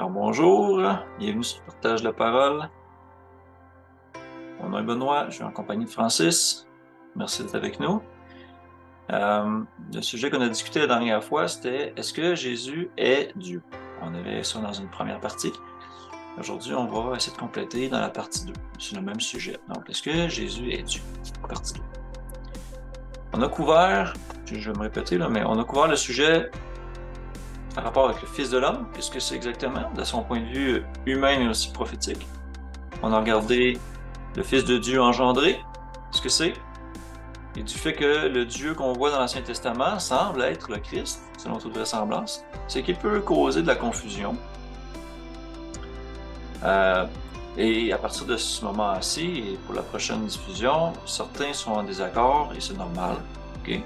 Alors bonjour, bienvenue sur Partage la parole. Mon nom est Benoît, je suis en compagnie de Francis. Merci d'être avec nous. Le sujet qu'on a discuté la dernière fois, c'était est-ce que Jésus est Dieu? On avait ça dans une première partie. Aujourd'hui, on va essayer de compléter dans la partie 2. C'est le même sujet. Donc, est-ce que Jésus est Dieu? Partie 2. On a couvert, je vais me répéter là, mais on a couvert le sujet par rapport avec le Fils de l'homme. Qu'est-ce que c'est exactement, de son point de vue humain et aussi prophétique? On a regardé le Fils de Dieu engendré, ce que c'est, et du fait que le Dieu qu'on voit dans l'Ancien Testament semble être le Christ, selon toute vraisemblance, c'est qu'il peut causer de la confusion. Et à partir de ce moment-ci, et pour la prochaine diffusion, certains sont en désaccord, et c'est normal. Okay?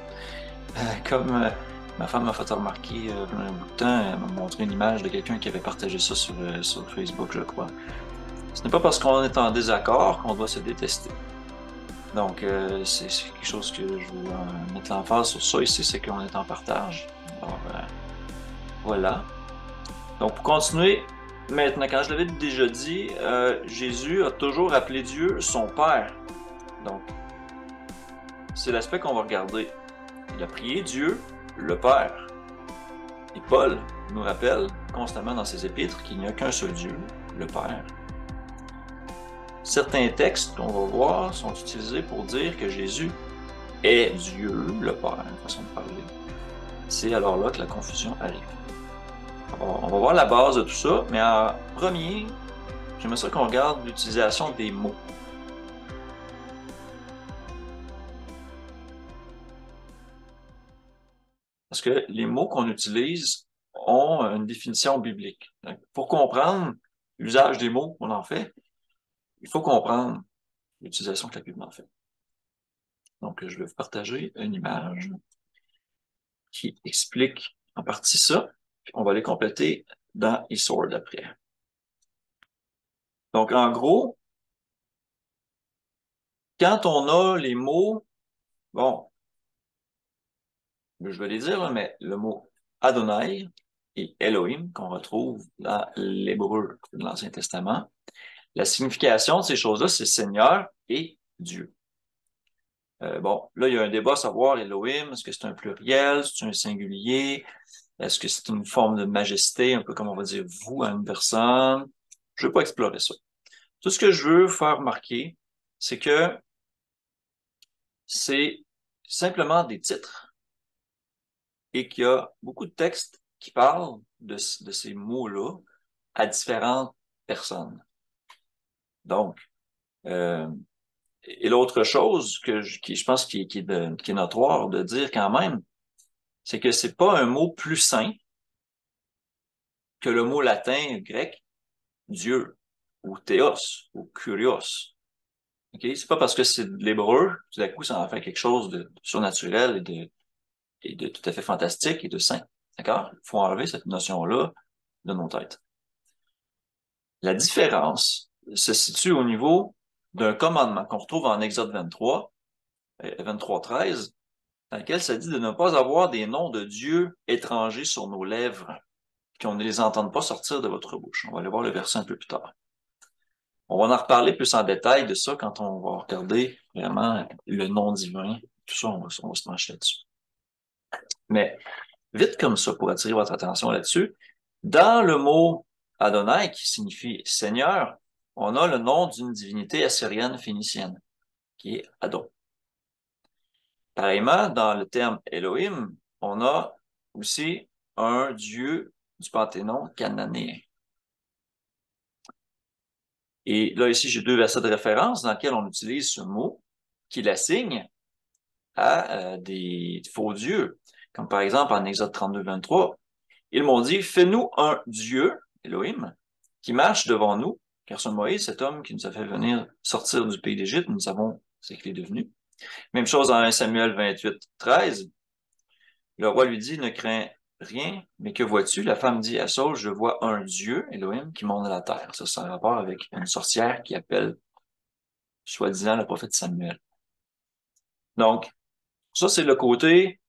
Comme ma femme m'a fait remarquer il y a un bout de temps, elle m'a montré une image de quelqu'un qui avait partagé ça sur Facebook, je crois. Ce n'est pas parce qu'on est en désaccord qu'on doit se détester. Donc, c'est quelque chose que je veux mettre l'emphase sur ça ici, c'est qu'on est en partage. Alors, voilà. Donc, pour continuer, maintenant, quand je l'avais déjà dit, Jésus a toujours appelé Dieu son Père. Donc, c'est l'aspect qu'on va regarder. Il a prié Dieu, le Père. Et Paul nous rappelle constamment dans ses épîtres qu'il n'y a qu'un seul Dieu, le Père. Certains textes qu'on va voir sont utilisés pour dire que Jésus est Dieu, le Père, une façon de parler. C'est alors là que la confusion arrive. On va voir la base de tout ça, mais en premier, j'aimerais ça qu'on regarde l'utilisation des mots. Parce que les mots qu'on utilise ont une définition biblique. Donc, pour comprendre l'usage des mots qu'on en fait, il faut comprendre l'utilisation que la Bible en fait. Donc, je vais vous partager une image qui explique en partie ça. Puis on va les compléter dans eSword après. Donc, en gros, quand on a les mots, bon, je vais les dire, là, mais le mot Adonai et Elohim qu'on retrouve dans l'hébreu de l'Ancien Testament, la signification de ces choses-là, c'est Seigneur et Dieu. Bon, là, il y a un débat à savoir Elohim, est-ce que c'est un pluriel, est-ce un singulier, est-ce que c'est une forme de majesté, un peu comme on va dire vous à une personne. Je ne veux pas explorer ça. Tout ce que je veux faire remarquer, c'est que c'est simplement des titres et qu'il y a beaucoup de textes qui parlent de ces mots-là à différentes personnes. Donc, et l'autre chose qui je pense qui est notoire de dire quand même, c'est que c'est pas un mot plus sain que le mot latin grec Dieu ou théos ou kurios. Okay? C'est pas parce que c'est de l'hébreu, tout à coup, ça en fait quelque chose de surnaturel et de tout à fait fantastique et de saint. D'accord? Il faut enlever cette notion-là de nos têtes. La différence se situe au niveau d'un commandement qu'on retrouve en Exode 23, 13, dans lequel ça dit de ne pas avoir des noms de dieux étrangers sur nos lèvres, qu'on ne les entende pas sortir de votre bouche. On va aller voir le verset un peu plus tard. On va en reparler plus en détail de ça quand on va regarder vraiment le nom divin. Tout ça, on va se pencher là-dessus. Mais vite comme ça, pour attirer votre attention là-dessus, dans le mot Adonai, qui signifie Seigneur, on a le nom d'une divinité assyrienne phénicienne, qui est Adon. Pareillement, dans le terme Elohim, on a aussi un dieu du panthéon cananéen. Et là, ici, j'ai deux versets de référence dans lesquels on utilise ce mot qui l'assigne à des faux dieux. Comme par exemple en Exode 32, 23, ils m'ont dit, fais-nous un Dieu, Elohim, qui marche devant nous, car ce Moïse, cet homme qui nous a fait venir sortir du pays d'Égypte, nous savons ce qu'il est devenu. Même chose en 1 Samuel 28, 13. Le roi lui dit, ne crains rien, mais que vois-tu? La femme dit à Saul, je vois un Dieu, Elohim, qui monte de la terre. Ça, c'est un rapport avec une sorcière qui appelle, soi-disant, le prophète Samuel. Donc, ça, c'est le côté,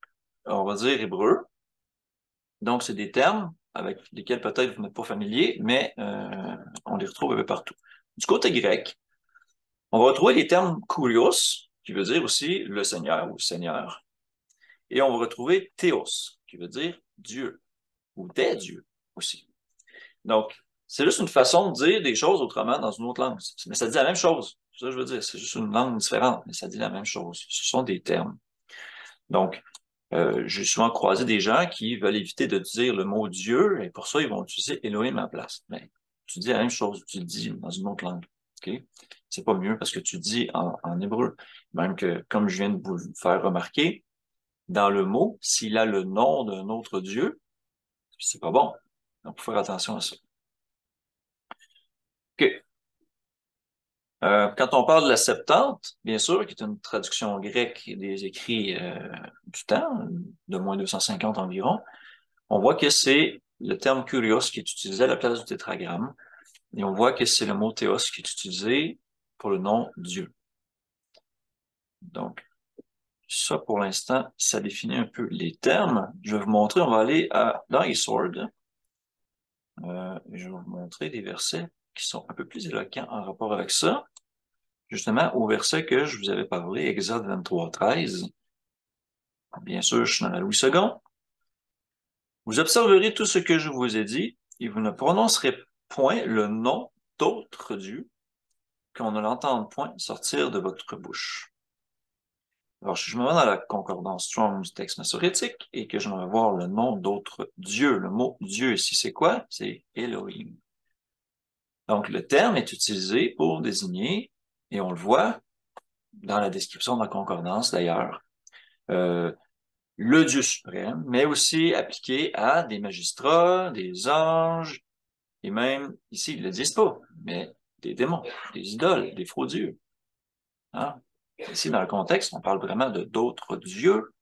on va dire, hébreu. Donc, c'est des termes avec lesquels peut-être vous n'êtes pas familier, mais on les retrouve un peu partout. Du côté grec, on va retrouver les termes kurios, qui veut dire aussi le Seigneur ou Seigneur, et on va retrouver théos, qui veut dire Dieu, ou des dieux aussi. Donc, c'est juste une façon de dire des choses autrement dans une autre langue. Mais ça dit la même chose. C'est ça que je veux dire. C'est juste une langue différente, mais ça dit la même chose. Ce sont des termes. Donc, j'ai souvent croisé des gens qui veulent éviter de dire le mot Dieu, et pour ça, ils vont utiliser Elohim à la place. Mais tu dis la même chose, tu le dis dans une autre langue. Okay? C'est pas mieux parce que tu dis en hébreu. Même que, comme je viens de vous le faire remarquer, dans le mot, s'il a le nom d'un autre Dieu, c'est pas bon. Donc, il faut faire attention à ça. OK. Quand on parle de la Septante, bien sûr, qui est une traduction grecque des écrits du temps, de moins 250 environ, on voit que c'est le terme kurios qui est utilisé à la place du tétragramme, et on voit que c'est le mot théos qui est utilisé pour le nom Dieu. Donc, ça pour l'instant, ça définit un peu les termes. Je vais vous montrer, on va aller dans Isword. Je vais vous montrer des versets qui sont un peu plus éloquents en rapport avec ça. Justement, au verset que je vous avais parlé, Exode 23, 13. Bien sûr, je suis dans la Louis II. Vous observerez tout ce que je vous ai dit, et vous ne prononcerez point le nom d'autre Dieu, qu'on ne l'entende point sortir de votre bouche. Alors, si je me mets dans la concordance Strong's texte massorétique et que je vais voir le nom d'autre Dieu, le mot Dieu ici, c'est quoi? C'est Elohim. Donc, le terme est utilisé pour désigner, et on le voit dans la description de la concordance d'ailleurs, le Dieu suprême, mais aussi appliqué à des magistrats, des anges, et même, ici, ils ne le disent pas, mais des démons, des idoles, des faux dieux. Hein? Ici, dans le contexte, on parle vraiment de d'autres dieux,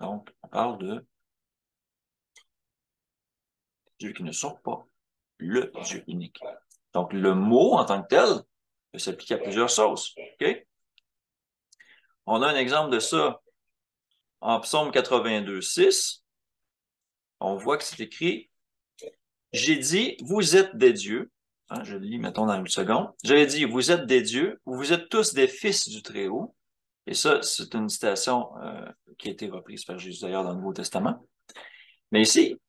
donc on parle de dieux qui ne sont pas le Dieu unique. Donc, le mot en tant que tel peut s'appliquer à plusieurs choses. Okay? On a un exemple de ça en Psaume 82, 6. On voit que c'est écrit « J'ai dit, vous êtes des dieux. » Hein, je le lis, mettons, dans une seconde. J'avais dit, vous êtes des dieux, vous êtes tous des fils du Très-Haut. Et ça, c'est une citation qui a été reprise par Jésus d'ailleurs dans le Nouveau Testament. Mais ici,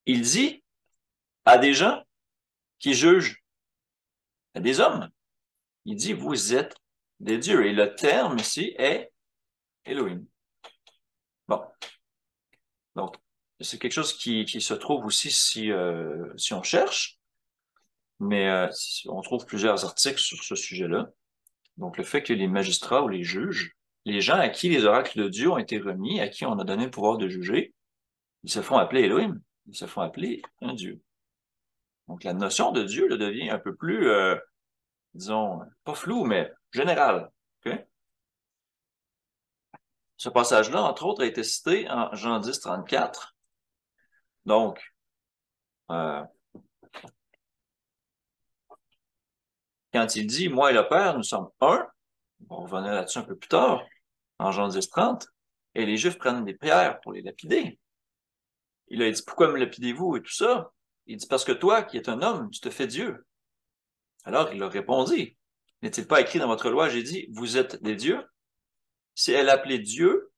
il dit à des gens qui jugent, à des hommes, il dit, vous êtes des dieux. Et le terme ici est Elohim. Bon. Donc, c'est quelque chose qui se trouve aussi si on cherche, mais on trouve plusieurs articles sur ce sujet-là. Donc, le fait que les magistrats ou les juges, les gens à qui les oracles de Dieu ont été remis, à qui on a donné le pouvoir de juger, ils se font appeler Elohim, ils se font appeler un Dieu. Donc, la notion de Dieu là, devient un peu plus, disons, pas floue, mais générale. Okay? Ce passage-là, entre autres, a été cité en Jean 10, 34. Donc, quand il dit « Moi et le Père, nous sommes un », on va revenir là-dessus un peu plus tard, en Jean 10, 30, et les Juifs prennent des pierres pour les lapider. Il a dit « Pourquoi me lapidez-vous » et tout ça. Il dit « Parce que toi, qui es un homme, tu te fais Dieu. » Alors, il leur répondit « N'est-il pas écrit dans votre loi, j'ai dit, vous êtes des dieux » Si elle appelait Dieu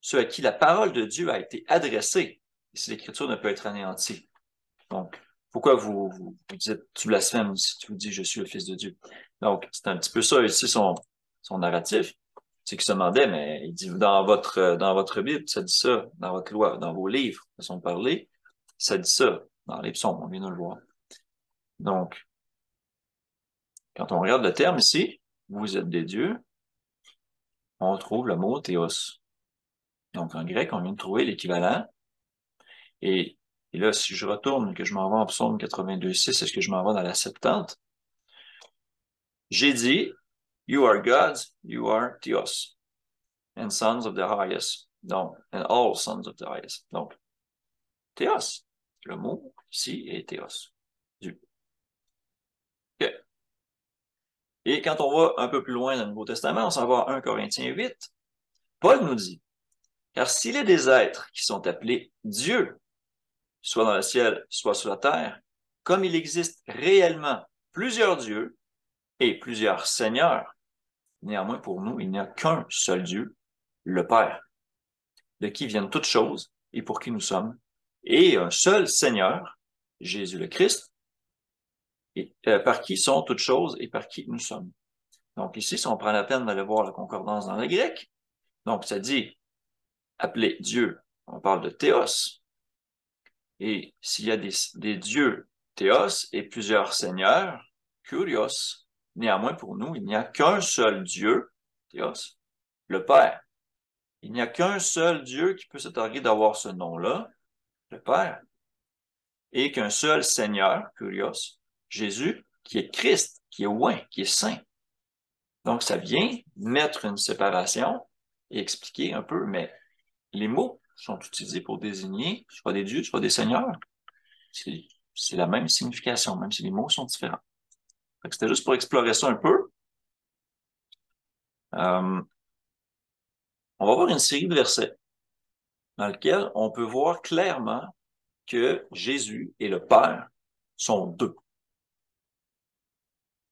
ceux à qui la parole de Dieu a été adressée, et si l'Écriture ne peut être anéantie. Donc, pourquoi vous dites tu blasphèmes si tu vous dis je suis le Fils de Dieu? Donc, c'est un petit peu ça ici son narratif. C'est qu'il se demandait, mais il dit dans votre Bible, ça dit ça, dans votre loi, dans vos livres, façon de parler, ça dit ça, dans les psaumes, on vient de le voir. Donc, quand on regarde le terme ici, vous êtes des dieux, on trouve le mot théos. Donc, en grec, on vient de trouver l'équivalent. Et là, si je retourne, que je m'en vais en psaume 82.6, est-ce que je m'en vais dans la Septante? J'ai dit, you are gods, you are Theos, and sons of the highest. Donc, and all sons of the highest. Donc, Théos, le mot ici est Théos, Dieu. Okay. Et quand on va un peu plus loin dans le Nouveau Testament, on s'en va à 1 Corinthiens 8, Paul nous dit, car s'il est des êtres qui sont appelés Dieu, soit dans le ciel, soit sur la terre, comme il existe réellement plusieurs dieux et plusieurs seigneurs, néanmoins pour nous, il n'y a qu'un seul Dieu, le Père, de qui viennent toutes choses et pour qui nous sommes, et un seul Seigneur, Jésus le Christ, et, par qui sont toutes choses et par qui nous sommes. Donc ici, si on prend la peine d'aller voir la concordance dans le grec, donc ça dit appeler Dieu, on parle de théos. Et s'il y a des dieux théos et plusieurs seigneurs, kurios, néanmoins pour nous, il n'y a qu'un seul Dieu, théos, le Père. Il n'y a qu'un seul Dieu qui peut se targuer d'avoir ce nom-là, le Père, et qu'un seul Seigneur, kurios, Jésus, qui est Christ, qui est oint, qui est saint. Donc, ça vient mettre une séparation et expliquer un peu, mais les mots sont utilisés pour désigner soit des dieux, soit des seigneurs. C'est la même signification, même si les mots sont différents. C'était juste pour explorer ça un peu. On va voir une série de versets dans lesquels on peut voir clairement que Jésus et le Père sont deux.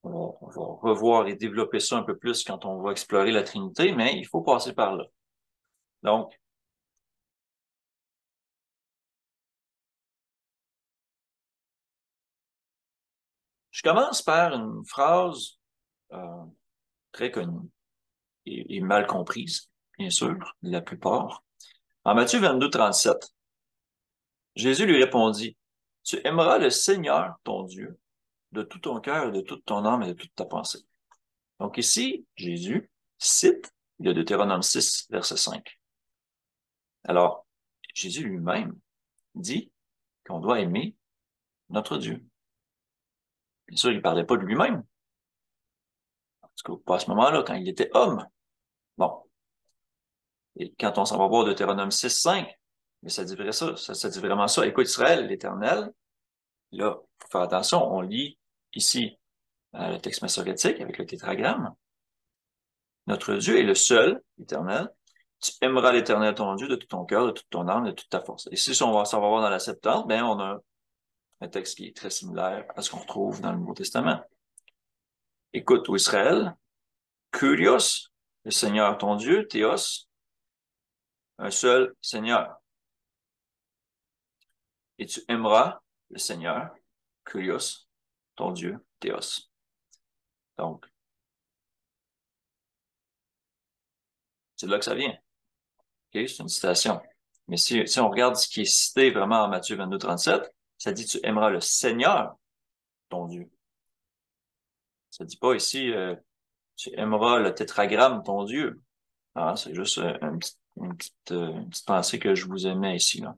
On va revoir et développer ça un peu plus quand on va explorer la Trinité, mais il faut passer par là. Donc, je commence par une phrase très connue et mal comprise, bien sûr, la plupart. En Matthieu 22, 37, Jésus lui répondit, « Tu aimeras le Seigneur, ton Dieu, de tout ton cœur, de toute ton âme et de toute ta pensée. » Donc ici, Jésus cite le Deutéronome 6, verset 5. Alors, Jésus lui-même dit qu'on doit aimer notre Dieu. Bien sûr, il ne parlait pas de lui-même, parce que pas à ce moment-là, quand il était homme. Bon. Et quand on s'en va voir Deutéronome 6, 5, mais ça dit ça dit vraiment ça. Écoute Israël, l'Éternel, là, faut faire attention, on lit ici le texte massorétique avec le tétragramme. Notre Dieu est le seul, éternel. Tu aimeras l'Éternel ton Dieu de tout ton cœur, de toute ton âme, de toute ta force. Et si on va s'en va voir dans la Septante, ben on a un texte qui est très similaire à ce qu'on retrouve dans le Nouveau Testament. Écoute, ô Israël, Kurios, le Seigneur ton Dieu, Théos, un seul Seigneur. Et tu aimeras le Seigneur, Kurios, ton Dieu, Théos. Donc, c'est de là que ça vient. Okay? C'est une citation. Mais si on regarde ce qui est cité vraiment en Matthieu 22, 37, ça dit tu aimeras le Seigneur, ton Dieu. Ça dit pas ici tu aimeras le tétragramme, ton Dieu. Ah, c'est juste une petite pensée que je vous aimais ici, là.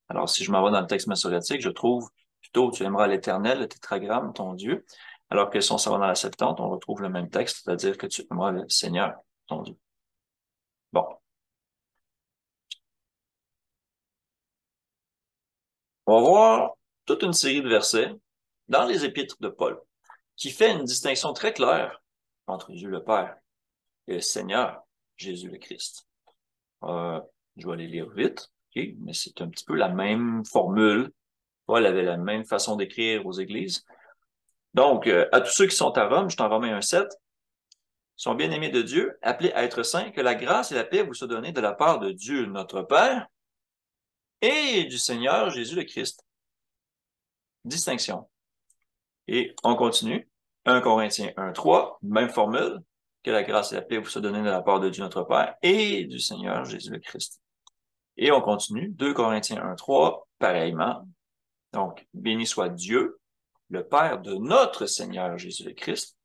Alors, si je m'en vais dans le texte massorétique, je trouve plutôt tu aimeras l'Éternel, le tétragramme, ton Dieu. Alors que si on s'en va dans la Septante, on retrouve le même texte, c'est-à-dire que tu aimeras le Seigneur, ton Dieu. Bon. On va voir toute une série de versets dans les épîtres de Paul qui fait une distinction très claire entre Dieu le Père et le Seigneur, Jésus le Christ. Je vais les lire vite, okay? Mais c'est un petit peu la même formule. Paul avait la même façon d'écrire aux églises. Donc, à tous ceux qui sont à Rome, je t'en remets un 7, sont bien-aimés de Dieu, appelés à être saints, que la grâce et la paix vous soient données de la part de Dieu notre Père et du Seigneur Jésus le Christ. Distinction. Et on continue. 1 Corinthiens 1, 3, même formule, que la grâce et la paix vous soient données de la part de Dieu notre Père et du Seigneur Jésus le Christ. Et on continue. 2 Corinthiens 1, 3, pareillement. Donc, béni soit Dieu, le Père de notre Seigneur Jésus le Christ,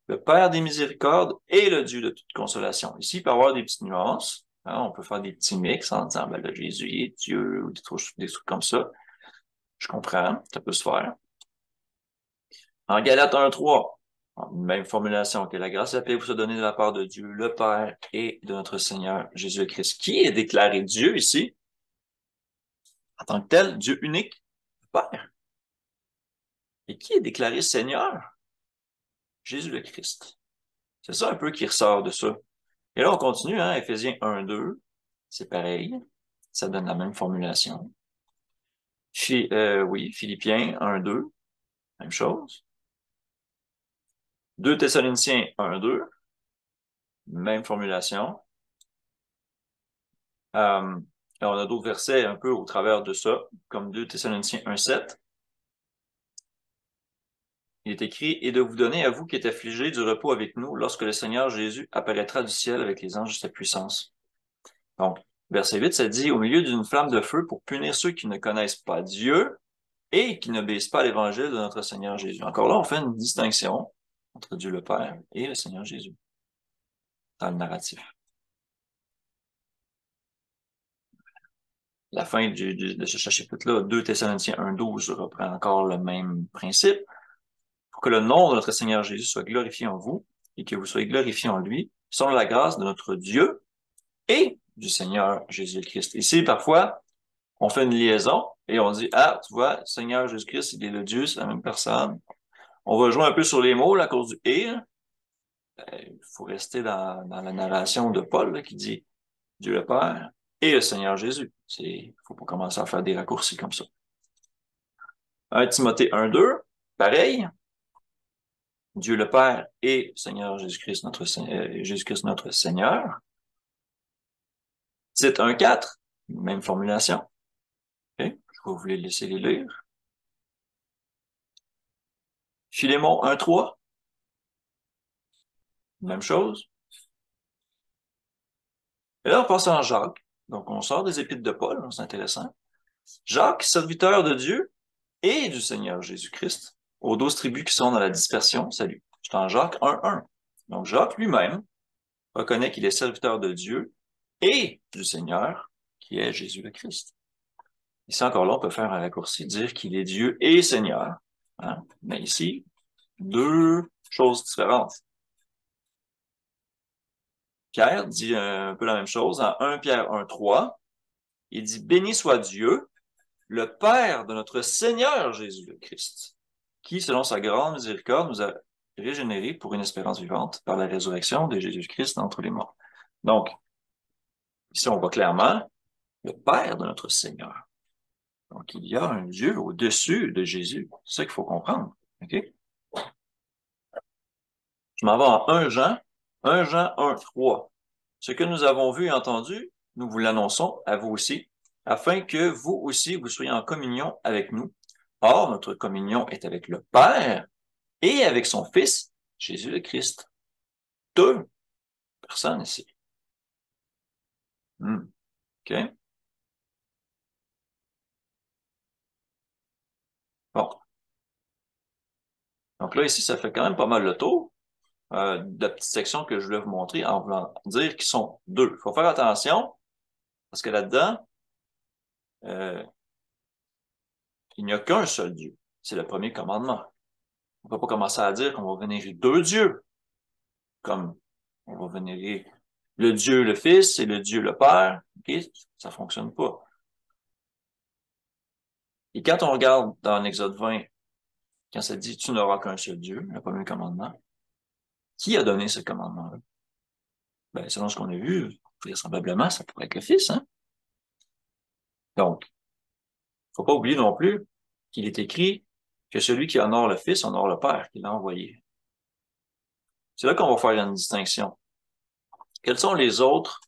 le Père des miséricordes et le Dieu de toute consolation. Ici, il peut y avoir des petites nuances. Hein, on peut faire des petits mix en disant, ben là, Jésus est Dieu, ou des trucs comme ça. Je comprends, ça peut se faire. En Galates 1, 3, même formulation, que la grâce et la paix vous soit donnée de la part de Dieu, le Père et de notre Seigneur Jésus-Christ. Qui est déclaré Dieu ici? En tant que tel, Dieu unique, le Père. Et qui est déclaré Seigneur? Jésus le Christ. C'est ça un peu qui ressort de ça. Et là, on continue, hein, Éphésiens 1, 2, c'est pareil, ça donne la même formulation. Oui, Philippiens 1-2, même chose. 2 Thessaloniciens 1-2, même formulation. Et on a d'autres versets un peu au travers de ça, comme 2 Thessaloniciens 1-7. Il est écrit, « Et de vous donner à vous qui êtes affligés du repos avec nous lorsque le Seigneur Jésus apparaîtra du ciel avec les anges de sa puissance. » Donc, verset 8, ça dit, « Au milieu d'une flamme de feu pour punir ceux qui ne connaissent pas Dieu et qui n'obéissent pas à l'évangile de notre Seigneur Jésus. » Encore là, on fait une distinction entre Dieu le Père et le Seigneur Jésus dans le narratif. La fin de ce chapitre-là, 2 Thessaloniciens 1-12, reprend encore le même principe. Pour que le nom de notre Seigneur Jésus soit glorifié en vous et que vous soyez glorifiés en lui, selon la grâce de notre Dieu et du Seigneur Jésus-Christ. Ici, parfois, on fait une liaison et on dit, ah, tu vois, Seigneur Jésus-Christ, il est le Dieu, c'est la même personne. On va jouer un peu sur les mots là, à cause du « et ». Il faut rester dans la narration de Paul là, qui dit Dieu le Père et le Seigneur Jésus. Il faut pas commencer à faire des raccourcis comme ça. 1 Timothée 1-2, pareil. Dieu le Père et Seigneur Jésus-Christ notre Seigneur. Tite 1-4, même formulation. Okay. Je vais vous les laisser les lire. Philémon 1-3, même chose. Et là, on passe en Jacques. Donc, on sort des épîtres de Paul, c'est intéressant. Jacques, serviteur de Dieu et du Seigneur Jésus-Christ, aux 12 tribus qui sont dans la dispersion, salut. C'est en Jacques 1-1. Donc, Jacques lui-même reconnaît qu'il est serviteur de Dieu et du Seigneur, qui est Jésus le Christ. Ici, encore là, on peut faire un raccourci, dire qu'il est Dieu et Seigneur. Hein? Mais ici, deux choses différentes. Pierre dit un peu la même chose en 1 Pierre 1-3. Il dit, « Béni soit Dieu, le Père de notre Seigneur Jésus le Christ, qui, selon sa grande miséricorde, nous a régénérés pour une espérance vivante par la résurrection de Jésus-Christ d'entre les morts. » Donc, ici, on voit clairement le Père de notre Seigneur. Donc, il y a un Dieu au-dessus de Jésus. C'est ça qu'il faut comprendre. OK? Je m'en vais en 1 Jean 1-3. Ce que nous avons vu et entendu, nous vous l'annonçons à vous aussi, afin que vous aussi, vous soyez en communion avec nous. Or, notre communion est avec le Père et avec son Fils, Jésus le Christ. Deux personnes ici. OK? Bon. Donc là, ici, ça fait quand même pas mal le tour de la petite section que je voulais vous montrer en voulant dire qu'ils sont deux. Il faut faire attention, parce que là-dedans, il n'y a qu'un seul Dieu. C'est le premier commandement. On ne peut pas commencer à dire qu'on va vénérer deux dieux, comme on va vénérer le Dieu le Fils et le Dieu le Père. Okay? Ça ne fonctionne pas. Et quand on regarde dans Exode 20, quand ça dit « Tu n'auras qu'un seul Dieu », le premier commandement, qui a donné ce commandement-là? Ben, selon ce qu'on a vu, vraisemblablement, ça pourrait être le Fils, hein? Donc, faut pas oublier non plus qu'il est écrit que celui qui honore le Fils honore le Père qui l'a envoyé. C'est là qu'on va faire une distinction. Quels sont les autres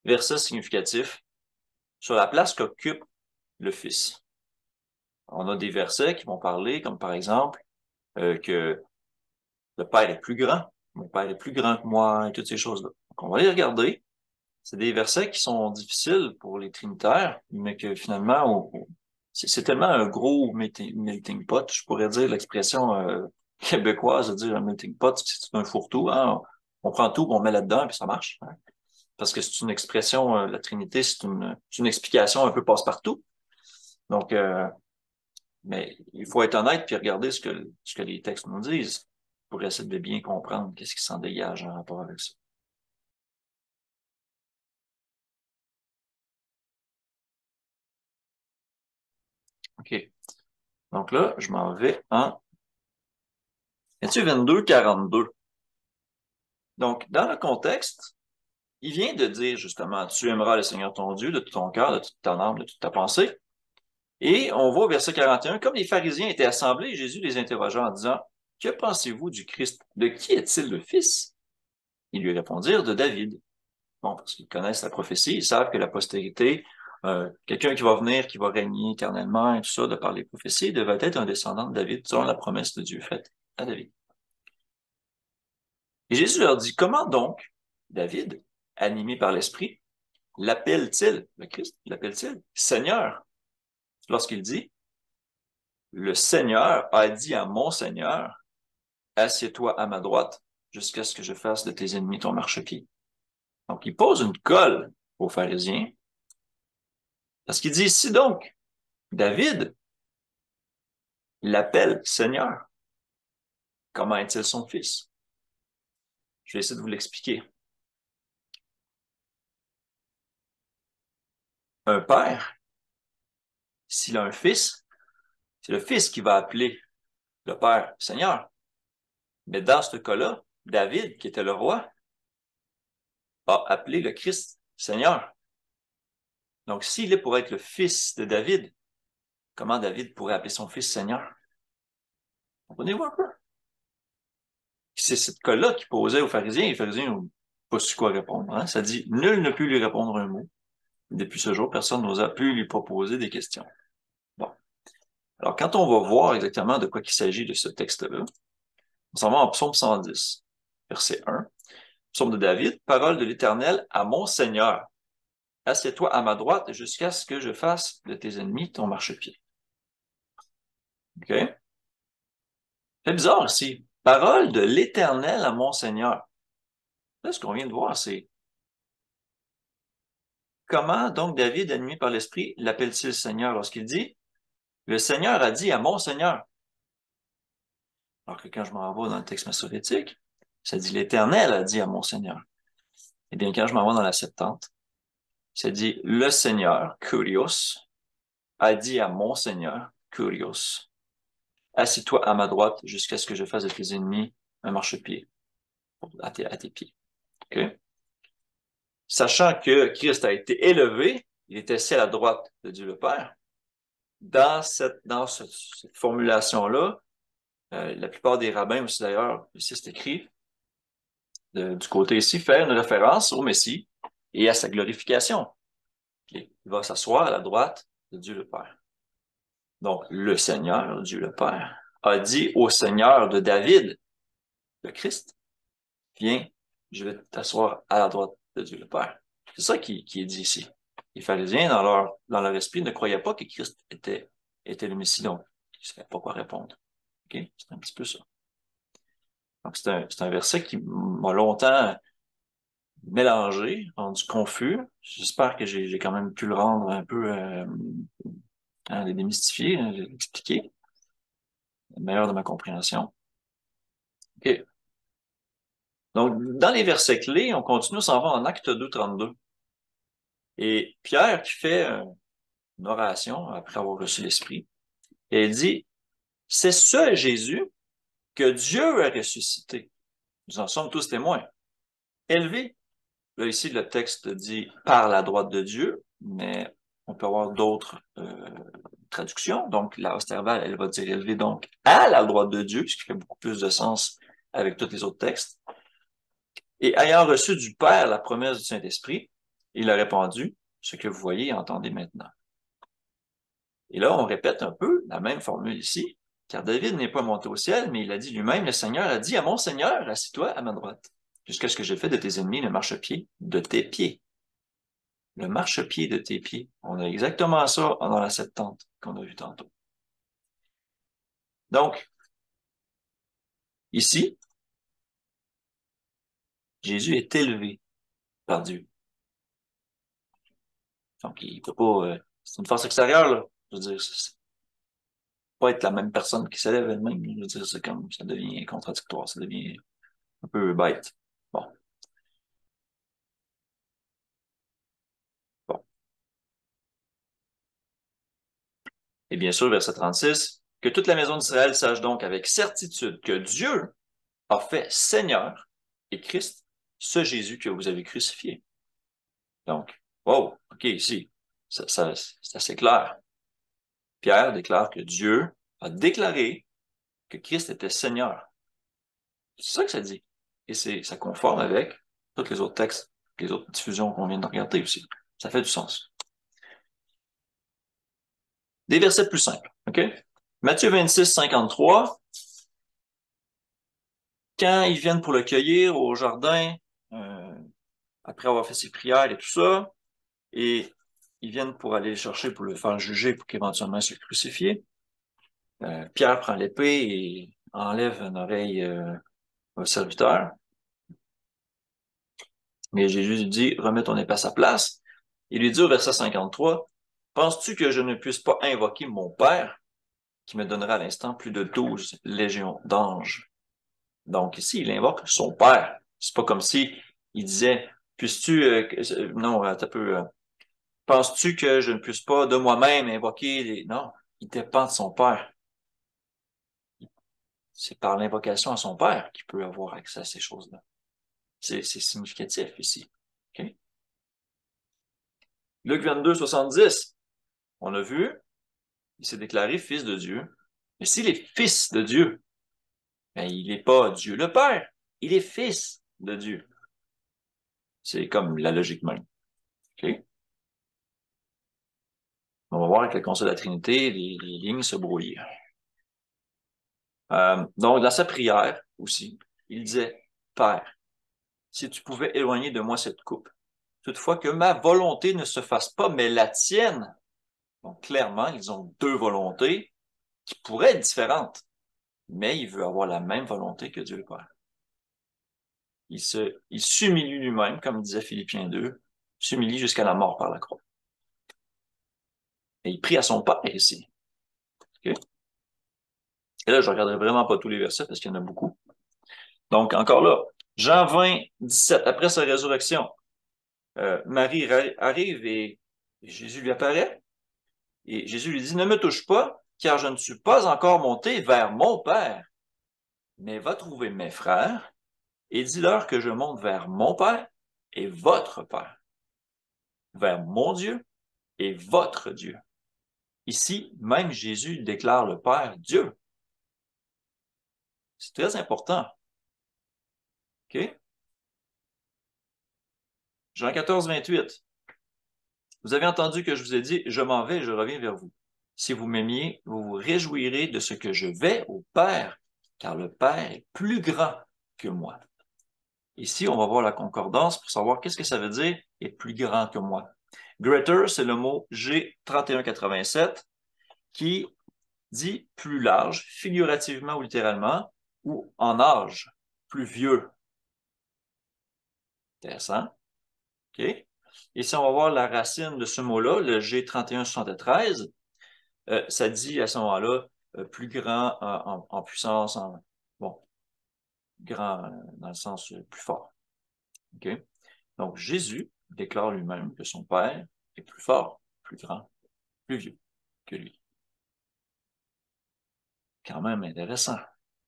versets significatifs sur la place qu'occupe le Fils? On a des versets qui vont parler, comme par exemple, que le Père est plus grand, mon Père est plus grand que moi, et toutes ces choses-là. Donc, on va les regarder. C'est des versets qui sont difficiles pour les trinitaires, mais que finalement, c'est tellement un gros melting pot, je pourrais dire l'expression québécoise de dire un melting pot, c'est un fourre-tout, hein? On prend tout, on met là-dedans, puis ça marche. Hein? Parce que c'est une expression, la Trinité, c'est une explication un peu passe-partout. Donc, mais il faut être honnête puis regarder ce que les textes nous disent pour essayer de bien comprendre qu'est-ce qui s'en dégage en rapport avec ça. OK. Donc là, je m'en vais en Matthieu 22, 42. Donc, dans le contexte, il vient de dire justement, tu aimeras le Seigneur ton Dieu de tout ton cœur, de toute ton âme, de toute ta pensée. Et on voit au verset 41, comme les pharisiens étaient assemblés, Jésus les interrogea en disant, que pensez-vous du Christ? De qui est-il le fils? Ils lui répondirent, de David. Bon, parce qu'ils connaissent la prophétie, ils savent que la postérité, quelqu'un qui va venir, qui va régner éternellement et tout ça, de par les prophéties, devait être un descendant de David, selon la promesse de Dieu faite à David. Et Jésus leur dit, comment donc David, animé par l'Esprit, l'appelle-t-il, le Christ, l'appelle-t-il Seigneur, lorsqu'il dit, le Seigneur a dit à mon Seigneur, assieds-toi à ma droite jusqu'à ce que je fasse de tes ennemis ton marchepied. Donc, il pose une colle aux pharisiens parce qu'il dit, si donc David l'appelle Seigneur, comment est-il son fils? Je vais essayer de vous l'expliquer. Un père, s'il a un fils, c'est le fils qui va appeler le père Seigneur. Mais dans ce cas-là, David, qui était le roi, a appelé le Christ Seigneur. Donc, s'il est pour être le fils de David, comment David pourrait appeler son fils Seigneur? Comprenez-vous un peu? C'est cette cas-là qu'il posait aux pharisiens. Les pharisiens n'ont pas su quoi répondre. Hein? Ça dit, nul ne put lui répondre un mot. Depuis ce jour, personne n'osa plus lui proposer des questions. Bon. Alors, quand on va voir exactement de quoi il s'agit de ce texte-là, on s'en va en Psaume 110, verset 1. Psaume de David, parole de l'Éternel à mon Seigneur. Assieds-toi à ma droite jusqu'à ce que je fasse de tes ennemis ton marchepied. OK? C'est bizarre ici. Parole de l'Éternel à mon Seigneur. Là, ce qu'on vient de voir, c'est comment donc David, animé par l'Esprit, l'appelle-t-il Seigneur lorsqu'il dit, le Seigneur a dit à mon Seigneur. Alors que quand je m'en vais dans le texte massorétique, ça dit l'Éternel a dit à mon Seigneur. Eh bien, quand je m'en vais dans la Septante, ça dit le Seigneur, Kurios, a dit à mon Seigneur, Kurios, assis-toi à ma droite jusqu'à ce que je fasse de tes ennemis un marchepied à tes pieds. Okay? Sachant que Christ a été élevé, il est assis à la droite de Dieu le Père. Cette formulation-là, la plupart des rabbins aussi d'ailleurs, ici c'est écrit, du côté ici, fait une référence au Messie et à sa glorification. Okay? Il va s'asseoir à la droite de Dieu le Père. Donc, le Seigneur, Dieu le Père, a dit au Seigneur de David, le Christ, viens, je vais t'asseoir à la droite de Dieu le Père. C'est ça qui est dit ici. Les pharisiens, dans leur esprit, ne croyaient pas que Christ était le Messie, donc ils ne savaient pas quoi répondre. Okay? C'est un petit peu ça. Donc, c'est un verset qui m'a longtemps mélangé, rendu confus. J'espère que j'ai quand même pu le rendre un peu le démystifier, l'expliquer, le meilleur de ma compréhension. OK. Donc, dans les versets clés, on continue, on s'en va en Acte 2, 32. Et Pierre qui fait une oration après avoir reçu l'Esprit, et il dit, c'est ce Jésus que Dieu a ressuscité. Nous en sommes tous témoins. Élevé. Là, ici, le texte dit par la droite de Dieu, mais on peut avoir d'autres traductions. Donc, la Osterval, elle va dire élevé donc à la droite de Dieu, ce qui fait beaucoup plus de sens avec tous les autres textes. Et ayant reçu du Père la promesse du Saint-Esprit, il a répondu, ce que vous voyez et entendez maintenant. Et là, on répète un peu la même formule ici, car David n'est pas monté au ciel, mais il a dit lui-même, le Seigneur a dit à mon Seigneur, assis-toi à ma droite, jusqu'à ce que je fais de tes ennemis le marchepied de tes pieds. Le marchepied de tes pieds. On a exactement ça dans la Septante qu'on a vu tantôt. Donc, ici, Jésus est élevé par Dieu. Donc, il peut pas, c'est une force extérieure, là. Je veux dire, c'est pas être la même personne qui s'élève elle-même. Je veux dire, c'est comme, ça devient contradictoire, ça devient un peu bête. Bon, bon. Et bien sûr, verset 36, que toute la maison d'Israël sache donc avec certitude que Dieu a fait Seigneur et Christ, ce Jésus que vous avez crucifié. Donc, wow, OK, ici, c'est assez clair. Pierre déclare que Dieu a déclaré que Christ était Seigneur. C'est ça que ça dit. Et ça conforme avec tous les autres textes, les autres diffusions qu'on vient de regarder aussi. Ça fait du sens. Des versets plus simples, OK? Matthieu 26, 53. Quand ils viennent pour le cueillir au jardin, euh, après avoir fait ses prières et tout ça, et ils viennent pour aller le chercher pour le faire juger pour qu'éventuellement se crucifier, Pierre prend l'épée et enlève une oreille au serviteur. Mais Jésus lui dit, remets ton épée à sa place. Il lui dit au verset 53, penses-tu que je ne puisse pas invoquer mon Père, qui me donnera à l'instant plus de 12 légions d'anges? Donc ici, il invoque son Père. C'est pas comme si il disait, puisses-tu, non, attends un peu, penses-tu que je ne puisse pas de moi-même invoquer les... Non, il dépend de son Père. C'est par l'invocation à son Père qu'il peut avoir accès à ces choses-là. C'est significatif ici. Okay? Luc 22, 70. On a vu, il s'est déclaré fils de Dieu. Mais s'il est fils de Dieu, ben, il n'est pas Dieu le Père. Il est fils de Dieu. C'est comme la logique même. Okay? On va voir avec le Concile de la Trinité, les lignes se brouillent. Donc, dans sa prière aussi, il disait, Père, si tu pouvais éloigner de moi cette coupe, toutefois que ma volonté ne se fasse pas, mais la tienne. Donc, clairement, ils ont deux volontés qui pourraient être différentes, mais il veut avoir la même volonté que Dieu le Père. Il s'humilie lui-même, comme disait Philippiens 2, s'humilie jusqu'à la mort par la croix. Et il prie à son Père ici. Okay? Et là, je ne regarderai vraiment pas tous les versets parce qu'il y en a beaucoup. Donc, encore là, Jean 20, 17, après sa résurrection, Marie arrive et Jésus lui apparaît. Et Jésus lui dit, ne me touche pas, car je ne suis pas encore monté vers mon Père, mais va trouver mes frères et dis-leur que je monte vers mon Père et votre Père, vers mon Dieu et votre Dieu. Ici, même Jésus déclare le Père Dieu. C'est très important. OK? Jean 14, 28. Vous avez entendu que je vous ai dit, je m'en vais et je reviens vers vous. Si vous m'aimiez, vous vous réjouirez de ce que je vais au Père, car le Père est plus grand que moi. Ici, on va voir la concordance pour savoir qu'est-ce que ça veut dire est plus grand que moi. Greater, c'est le mot G3187 qui dit plus large, figurativement ou littéralement, ou en âge, plus vieux. Intéressant. OK? Et si on va voir la racine de ce mot-là, le G3173, ça dit à ce moment-là plus grand en puissance, bon, grand dans le sens plus fort. OK? Donc, Jésus déclare lui-même que son Père est plus fort, plus grand, plus vieux que lui. Quand même intéressant.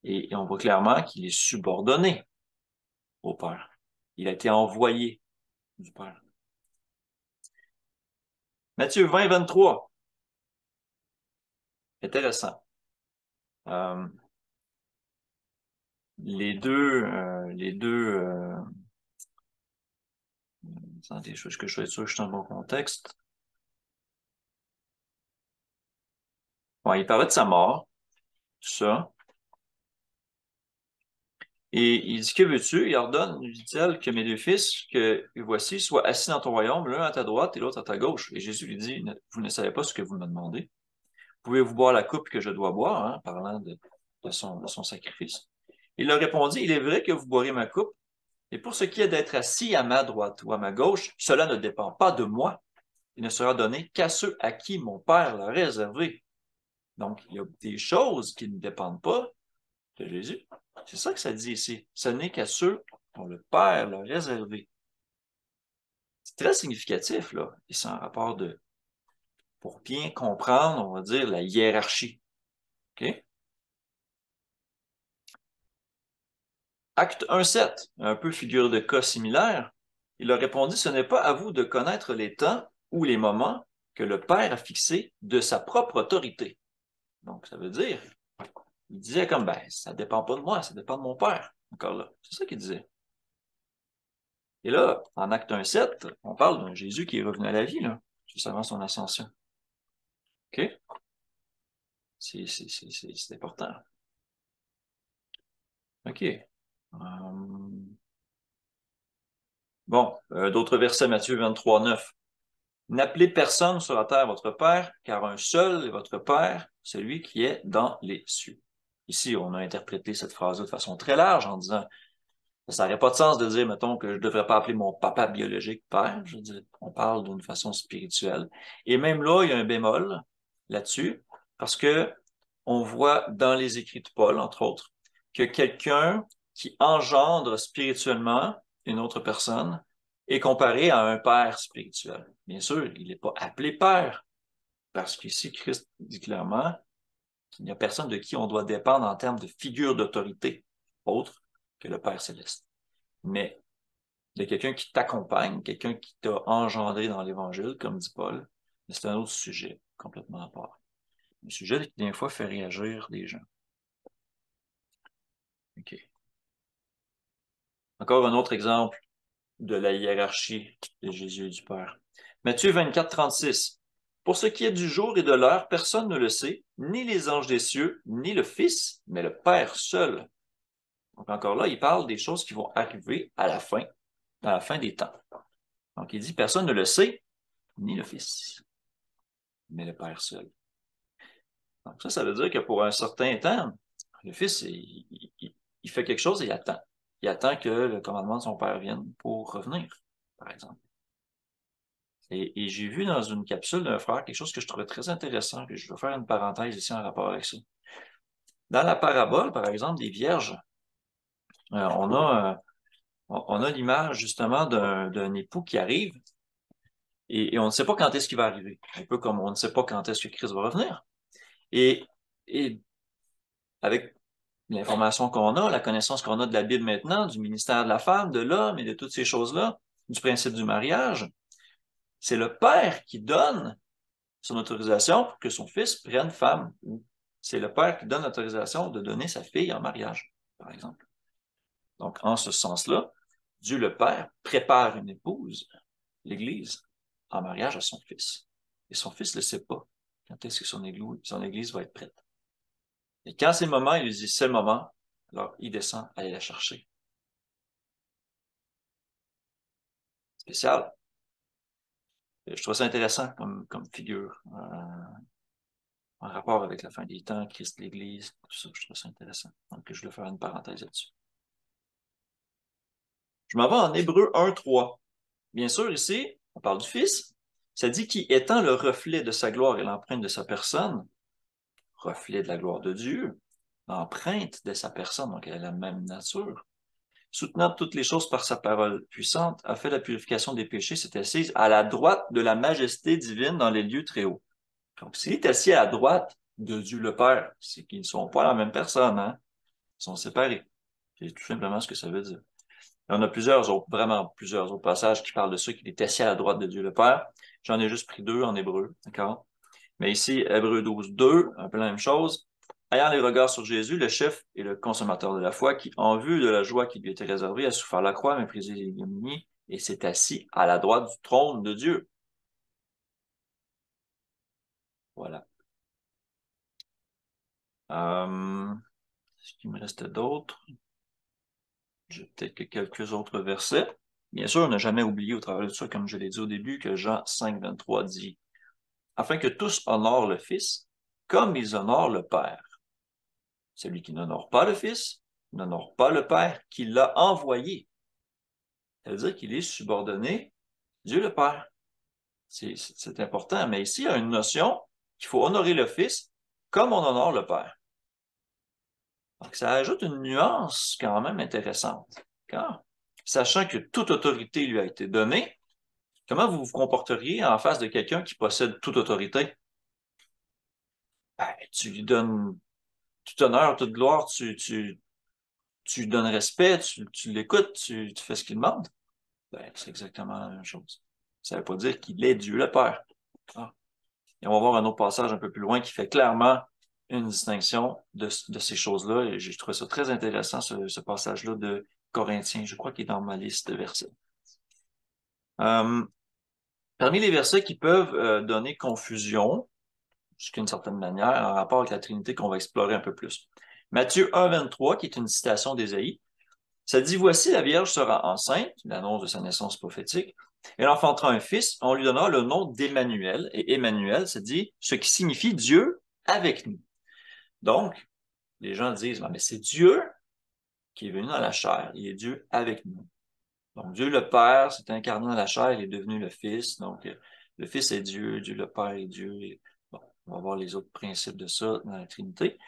Et on voit clairement qu'il est subordonné au Père. Il a été envoyé du Père. Matthieu 20, 23. Intéressant. Attendez, je que je sois sûr que je suis dans le bon contexte. Bon, il parlait de sa mort, tout ça. Et il dit, que veux-tu? Il ordonne, lui dit-elle, que mes deux fils, que voici, soient assis dans ton royaume, l'un à ta droite et l'autre à ta gauche. Et Jésus lui dit, vous ne savez pas ce que vous me demandez. Pouvez-vous boire la coupe que je dois boire, hein, parlant de son sacrifice? Il leur répondit, il est vrai que vous boirez ma coupe, et pour ce qui est d'être assis à ma droite ou à ma gauche, cela ne dépend pas de moi. Il ne sera donné qu'à ceux à qui mon Père l'a réservé. Donc, il y a des choses qui ne dépendent pas de Jésus. C'est ça que ça dit ici. Ce n'est qu'à ceux dont le Père l'a réservé. C'est très significatif, là. Et c'est un rapport pour bien comprendre, on va dire, la hiérarchie. OK? Acte 1,7, un peu figure de cas similaire. Il a répondu, ce n'est pas à vous de connaître les temps ou les moments que le Père a fixé de sa propre autorité. Donc, ça veut dire, il disait comme, ben, ça dépend pas de moi, ça dépend de mon Père. Encore là. C'est ça qu'il disait. Et là, en Acte 1,7, on parle d'un Jésus qui est revenu à la vie, là, juste avant son ascension. OK? C'est important. OK. Bon, d'autres versets, Matthieu 23,9. N'appelez personne sur la terre votre Père, car un seul est votre Père, celui qui est dans les cieux. Ici, on a interprété cette phrase-là de façon très large en disant, ça n'aurait pas de sens de dire, mettons, que je ne devrais pas appeler mon papa biologique Père. Je veux dire, on parle d'une façon spirituelle. Et même là, il y a un bémol là-dessus, parce que on voit dans les écrits de Paul, entre autres, que quelqu'un qui engendre spirituellement une autre personne est comparé à un père spirituel. Bien sûr, il n'est pas appelé père, parce qu'ici, Christ dit clairement qu'il n'y a personne de qui on doit dépendre en termes de figure d'autorité, autre que le Père céleste. Mais il y a quelqu'un qui t'accompagne, quelqu'un qui t'a engendré dans l'Évangile, comme dit Paul, mais c'est un autre sujet, complètement à part. Un sujet qui, des fois, fait réagir des gens. OK. Encore un autre exemple de la hiérarchie de Jésus et du Père. Matthieu 24, 36. Pour ce qui est du jour et de l'heure, personne ne le sait, ni les anges des cieux, ni le Fils, mais le Père seul. Donc encore là, il parle des choses qui vont arriver à la fin des temps. Donc il dit, personne ne le sait, ni le Fils, mais le Père seul. Donc ça veut dire que pour un certain temps, le Fils, il fait quelque chose et il attend. Il attend que le commandement de son Père vienne pour revenir, par exemple. Et j'ai vu dans une capsule d'un frère quelque chose que je trouvais très intéressant, puis je vais faire une parenthèse ici en rapport avec ça. Dans la parabole, par exemple, des vierges, on a l'image justement d'un époux qui arrive et on ne sait pas quand est-ce qu'il va arriver. Un peu comme on ne sait pas quand est-ce que Christ va revenir. Et, et avec l'information qu'on a, la connaissance qu'on a de la Bible maintenant, du ministère de la femme, de l'homme et de toutes ces choses-là, du principe du mariage, c'est le père qui donne son autorisation pour que son fils prenne femme. C'est le père qui donne l'autorisation de donner sa fille en mariage, par exemple. Donc, en ce sens-là, Dieu le Père prépare une épouse, l'Église, en mariage à son fils. Et son fils ne le sait pas quand est-ce que son église va être prête. Et quand c'est le moment, il lui dit, c'est le moment, alors il descend aller la chercher. Spécial. Je trouve ça intéressant comme figure. En rapport avec la fin des temps, Christ, l'Église, tout ça, je trouve ça intéressant. Donc, je voulais faire une parenthèse là-dessus. Je m'en vais en Hébreu 1:3. Bien sûr, ici, on parle du Fils. Ça dit qu'il étant le reflet de sa gloire et l'empreinte de sa personne, reflet de la gloire de Dieu, empreinte de sa personne, donc elle a la même nature, soutenant toutes les choses par sa parole puissante, a fait la purification des péchés, s'est assise à la droite de la majesté divine dans les lieux très hauts. Donc, s'il est assis à la droite de Dieu le Père, c'est qu'ils ne sont pas la même personne, hein? Ils sont séparés. C'est tout simplement ce que ça veut dire. Et on a vraiment plusieurs autres passages qui parlent de ça, qu'il est assis à la droite de Dieu le Père. J'en ai juste pris 2 en hébreu, d'accord? Mais ici, Hébreux 12:2, un peu la même chose. Ayant les regards sur Jésus, le chef et le consommateur de la foi, qui, en vue de la joie qui lui était réservée, a souffert la croix, méprisé l'ignominie, et s'est assis à la droite du trône de Dieu. Voilà. Est-ce qu'il me reste d'autres? J'ai peut-être que quelques autres versets. Bien sûr, on n'a jamais oublié au travers de ça, comme je l'ai dit au début, que Jean 5:23 dit, afin que tous honorent le Fils, comme ils honorent le Père. Celui qui n'honore pas le Fils n'honore pas le Père qui l'a envoyé. Ça veut dire qu'il est subordonné Dieu le Père. C'est important. Mais ici, il y a une notion qu'il faut honorer le Fils comme on honore le Père. Donc, ça ajoute une nuance quand même intéressante. Quand, sachant que toute autorité lui a été donnée, comment vous vous comporteriez en face de quelqu'un qui possède toute autorité? Ben, tu lui donnes tout honneur, toute gloire, tu lui donnes respect, tu l'écoutes, tu fais ce qu'il demande. Ben, c'est exactement la même chose. Ça ne veut pas dire qu'il est Dieu le Père. Ah. Et on va voir un autre passage un peu plus loin qui fait clairement une distinction de ces choses-là. Et j'ai trouvé ça très intéressant, ce passage-là de Corinthiens. Je crois qu'il est dans ma liste de versets. Parmi les versets qui peuvent donner confusion, jusqu'à une certaine manière, en rapport avec la Trinité qu'on va explorer un peu plus. Matthieu 1, 23, qui est une citation d'Ésaïe, ça dit, voici la Vierge sera enceinte, l'annonce de sa naissance prophétique, elle enfantera un fils, on lui donnera le nom d'Emmanuel, et Emmanuel, ça dit, ce qui signifie Dieu avec nous. Donc, les gens disent, mais c'est Dieu qui est venu dans la chair, il est Dieu avec nous. Donc, Dieu le Père s'est incarné dans la chair, il est devenu le Fils, donc le Fils est Dieu, Dieu le Père est Dieu, et, bon, on va voir les autres principes de ça dans la Trinité.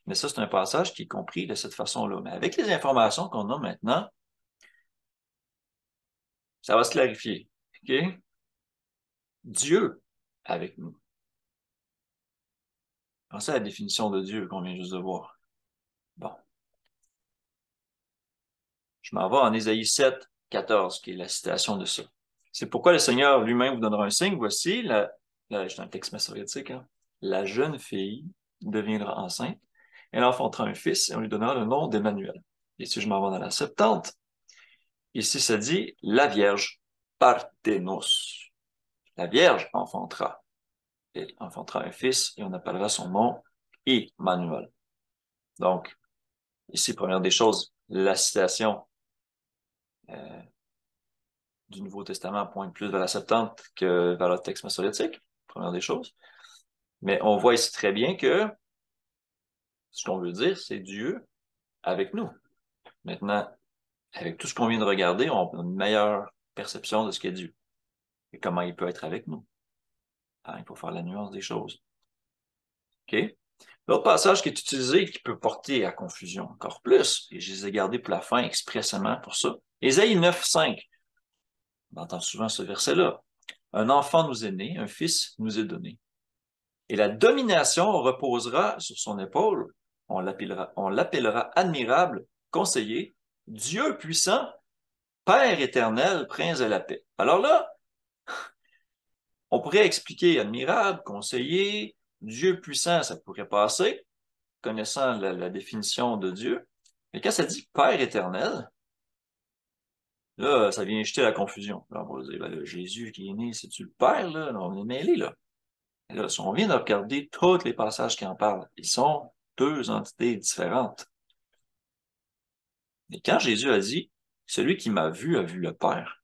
Mais ça, c'est un passage qui est compris de cette façon-là. Mais avec les informations qu'on a maintenant, ça va se clarifier. OK? Dieu avec nous. Pensez à la définition de Dieu qu'on vient juste de voir. Bon. Je m'en vais en Ésaïe 7, 14, qui est la citation de ça. C'est pourquoi le Seigneur lui-même vous donnera un signe. Voici, c'est un texte massorétique, hein? La jeune fille deviendra enceinte. Elle enfantera un fils et on lui donnera le nom d'Emmanuel. Et si je m'en vais dans la Septante, ici ça dit la Vierge Parthénos. La Vierge enfantera. Elle enfantera un fils et on appellera son nom Emmanuel. Donc, ici, première des choses, la citation euh, du Nouveau Testament pointe plus vers la Septante que vers le texte massorétique, première des choses. Mais on voit ici très bien que ce qu'on veut dire, c'est Dieu avec nous. Maintenant, avec tout ce qu'on vient de regarder, on a une meilleure perception de ce qu'est Dieu et comment il peut être avec nous. Hein, il faut faire la nuance des choses. OK? L'autre passage qui est utilisé et qui peut porter à confusion encore plus, et je les ai gardés pour la fin expressément pour ça, Ésaïe 9, 5. On entend souvent ce verset-là. Un enfant nous est né, un fils nous est donné. Et la domination reposera sur son épaule. On l'appellera admirable, conseiller, Dieu puissant, Père éternel, prince de la paix. Alors là, on pourrait expliquer admirable, conseiller, Dieu puissant, ça pourrait passer, connaissant la définition de Dieu. Mais quand ça dit Père éternel, là, ça vient jeter la confusion. Là, on va dire, ben là, Jésus qui est né, c'est-tu le Père, là? Là, on est mêlé, là. Et là, si on vient de regarder tous les passages qui en parlent, ils sont deux entités différentes. Et quand Jésus a dit, celui qui m'a vu a vu le Père,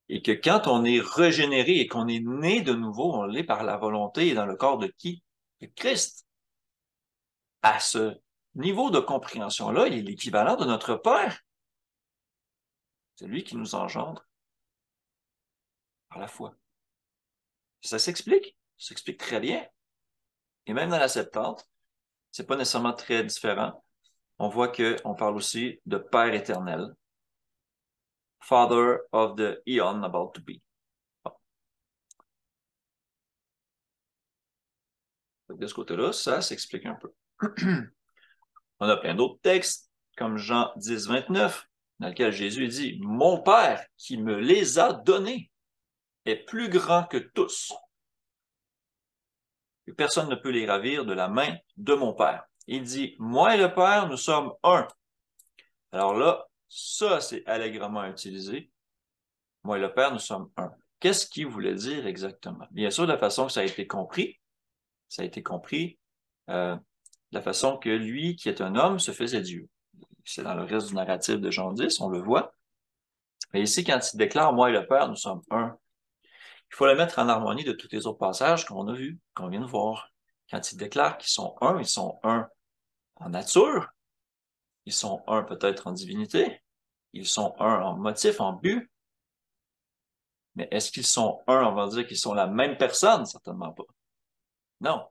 et que quand on est régénéré et qu'on est né de nouveau, on l'est par la volonté et dans le corps de qui? De Christ. À ce niveau de compréhension-là, il est l'équivalent de notre Père. C'est lui qui nous engendre par la foi. Ça s'explique très bien. Et même dans la Septante, c'est pas nécessairement très différent. On voit qu'on parle aussi de Père éternel. Father of the Eon about to be. Bon. De ce côté-là, ça s'explique un peu. On a plein d'autres textes, comme Jean 10, 29, dans lequel Jésus dit, mon Père qui me les a donnés est plus grand que tous. Et personne ne peut les ravir de la main de mon Père. Il dit, moi et le Père, nous sommes un. Alors là, ça, c'est allègrement utilisé. Moi et le Père, nous sommes un. Qu'est-ce qu'il voulait dire exactement? Bien sûr, la façon que ça a été compris, de la façon que lui, qui est un homme, se faisait Dieu. C'est dans le reste du narratif de Jean 10, on le voit. Mais ici, quand il déclare, moi et le Père, nous sommes un, il faut le mettre en harmonie de tous les autres passages qu'on a vus, qu'on vient de voir. Quand il déclare qu'ils sont un en nature, ils sont un peut-être en divinité, ils sont un en motif, en but, mais est-ce qu'ils sont un, on va dire qu'ils sont la même personne? Certainement pas. Non,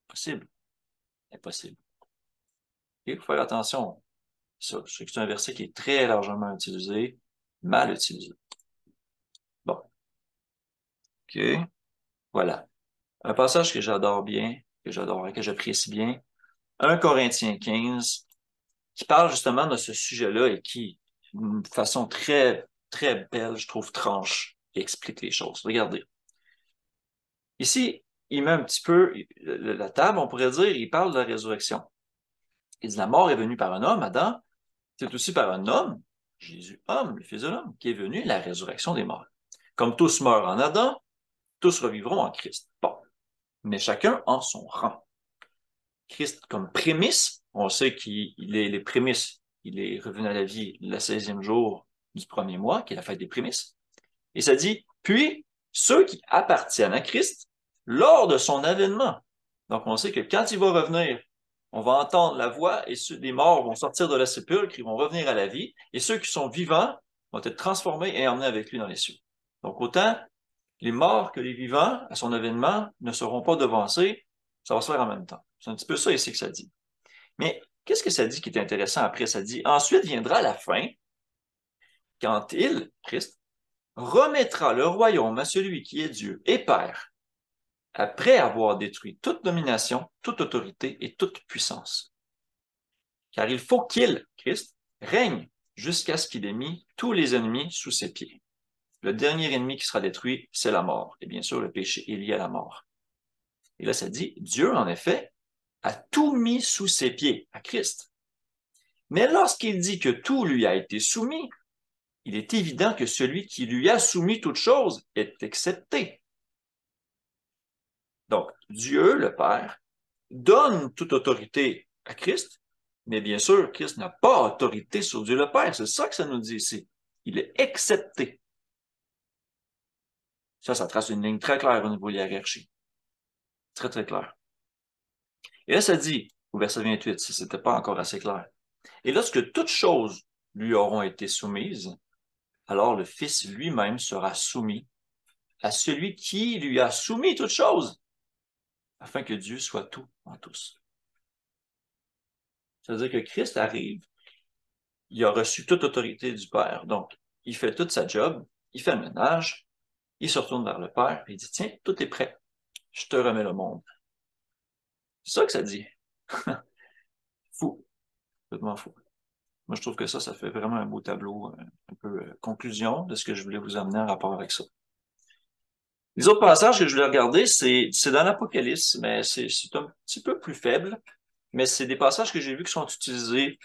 impossible. Impossible. Il faut faire attention. Ça, je sais que c'est un verset qui est très largement utilisé, mal utilisé. Bon, OK. Voilà. Un passage que j'adore bien, que j'apprécie bien, 1 Corinthiens 15, qui parle justement de ce sujet-là et qui, d'une façon très, très belle, je trouve, tranche et explique les choses. Regardez. Ici, il met un petit peu la table, on pourrait dire, il parle de la résurrection. Il dit, la mort est venue par un homme, Adam, c'est aussi par un homme, Jésus, homme, le Fils de l'homme, qui est venu la résurrection des morts. Comme tous meurent en Adam, tous revivront en Christ. Bon, mais chacun en son rang. Christ comme prémisse, on sait qu'il est les prémices, il est revenu à la vie le 16e jour du premier mois, qui est la fête des prémices. Et ça dit, puis ceux qui appartiennent à Christ lors de son avènement. Donc on sait que quand il va revenir, on va entendre la voix et ceux des morts vont sortir de la sépulcre, ils vont revenir à la vie, et ceux qui sont vivants vont être transformés et emmenés avec lui dans les cieux. Donc autant les morts que les vivants, à son avènement, ne seront pas devancés, ça va se faire en même temps. C'est un petit peu ça ici que ça dit. Mais qu'est-ce que ça dit qui est intéressant après? Ça dit, ensuite viendra la fin, quand il, Christ, remettra le royaume à celui qui est Dieu et Père, après avoir détruit toute domination, toute autorité et toute puissance. Car il faut qu'il, Christ, règne jusqu'à ce qu'il ait mis tous les ennemis sous ses pieds. Le dernier ennemi qui sera détruit, c'est la mort. Et bien sûr, le péché est lié à la mort. Et là, ça dit, Dieu, en effet, a tout mis sous ses pieds, à Christ. Mais lorsqu'il dit que tout lui a été soumis, il est évident que celui qui lui a soumis toute chose est accepté. Donc, Dieu, le Père, donne toute autorité à Christ, mais bien sûr, Christ n'a pas autorité sur Dieu le Père. C'est ça que ça nous dit ici. Il est accepté. Ça trace une ligne très claire au niveau de la hiérarchie. Très, très clair. Et là, ça dit, au verset 28, si ce n'était pas encore assez clair, et lorsque toutes choses lui auront été soumises, alors le Fils lui-même sera soumis à celui qui lui a soumis toutes choses, afin que Dieu soit tout en tous. C'est-à-dire que Christ arrive, il a reçu toute autorité du Père, donc il fait toute sa job, il fait le ménage, il se retourne vers le Père et il dit, tiens, tout est prêt, je te remets le monde. C'est ça que ça dit. Fou, complètement fou. Moi, je trouve que ça fait vraiment un beau tableau, un peu conclusion de ce que je voulais vous amener en rapport avec ça. Les autres passages que je voulais regarder, c'est dans l'Apocalypse, mais c'est un petit peu plus faible, mais c'est des passages que j'ai vus qui sont utilisés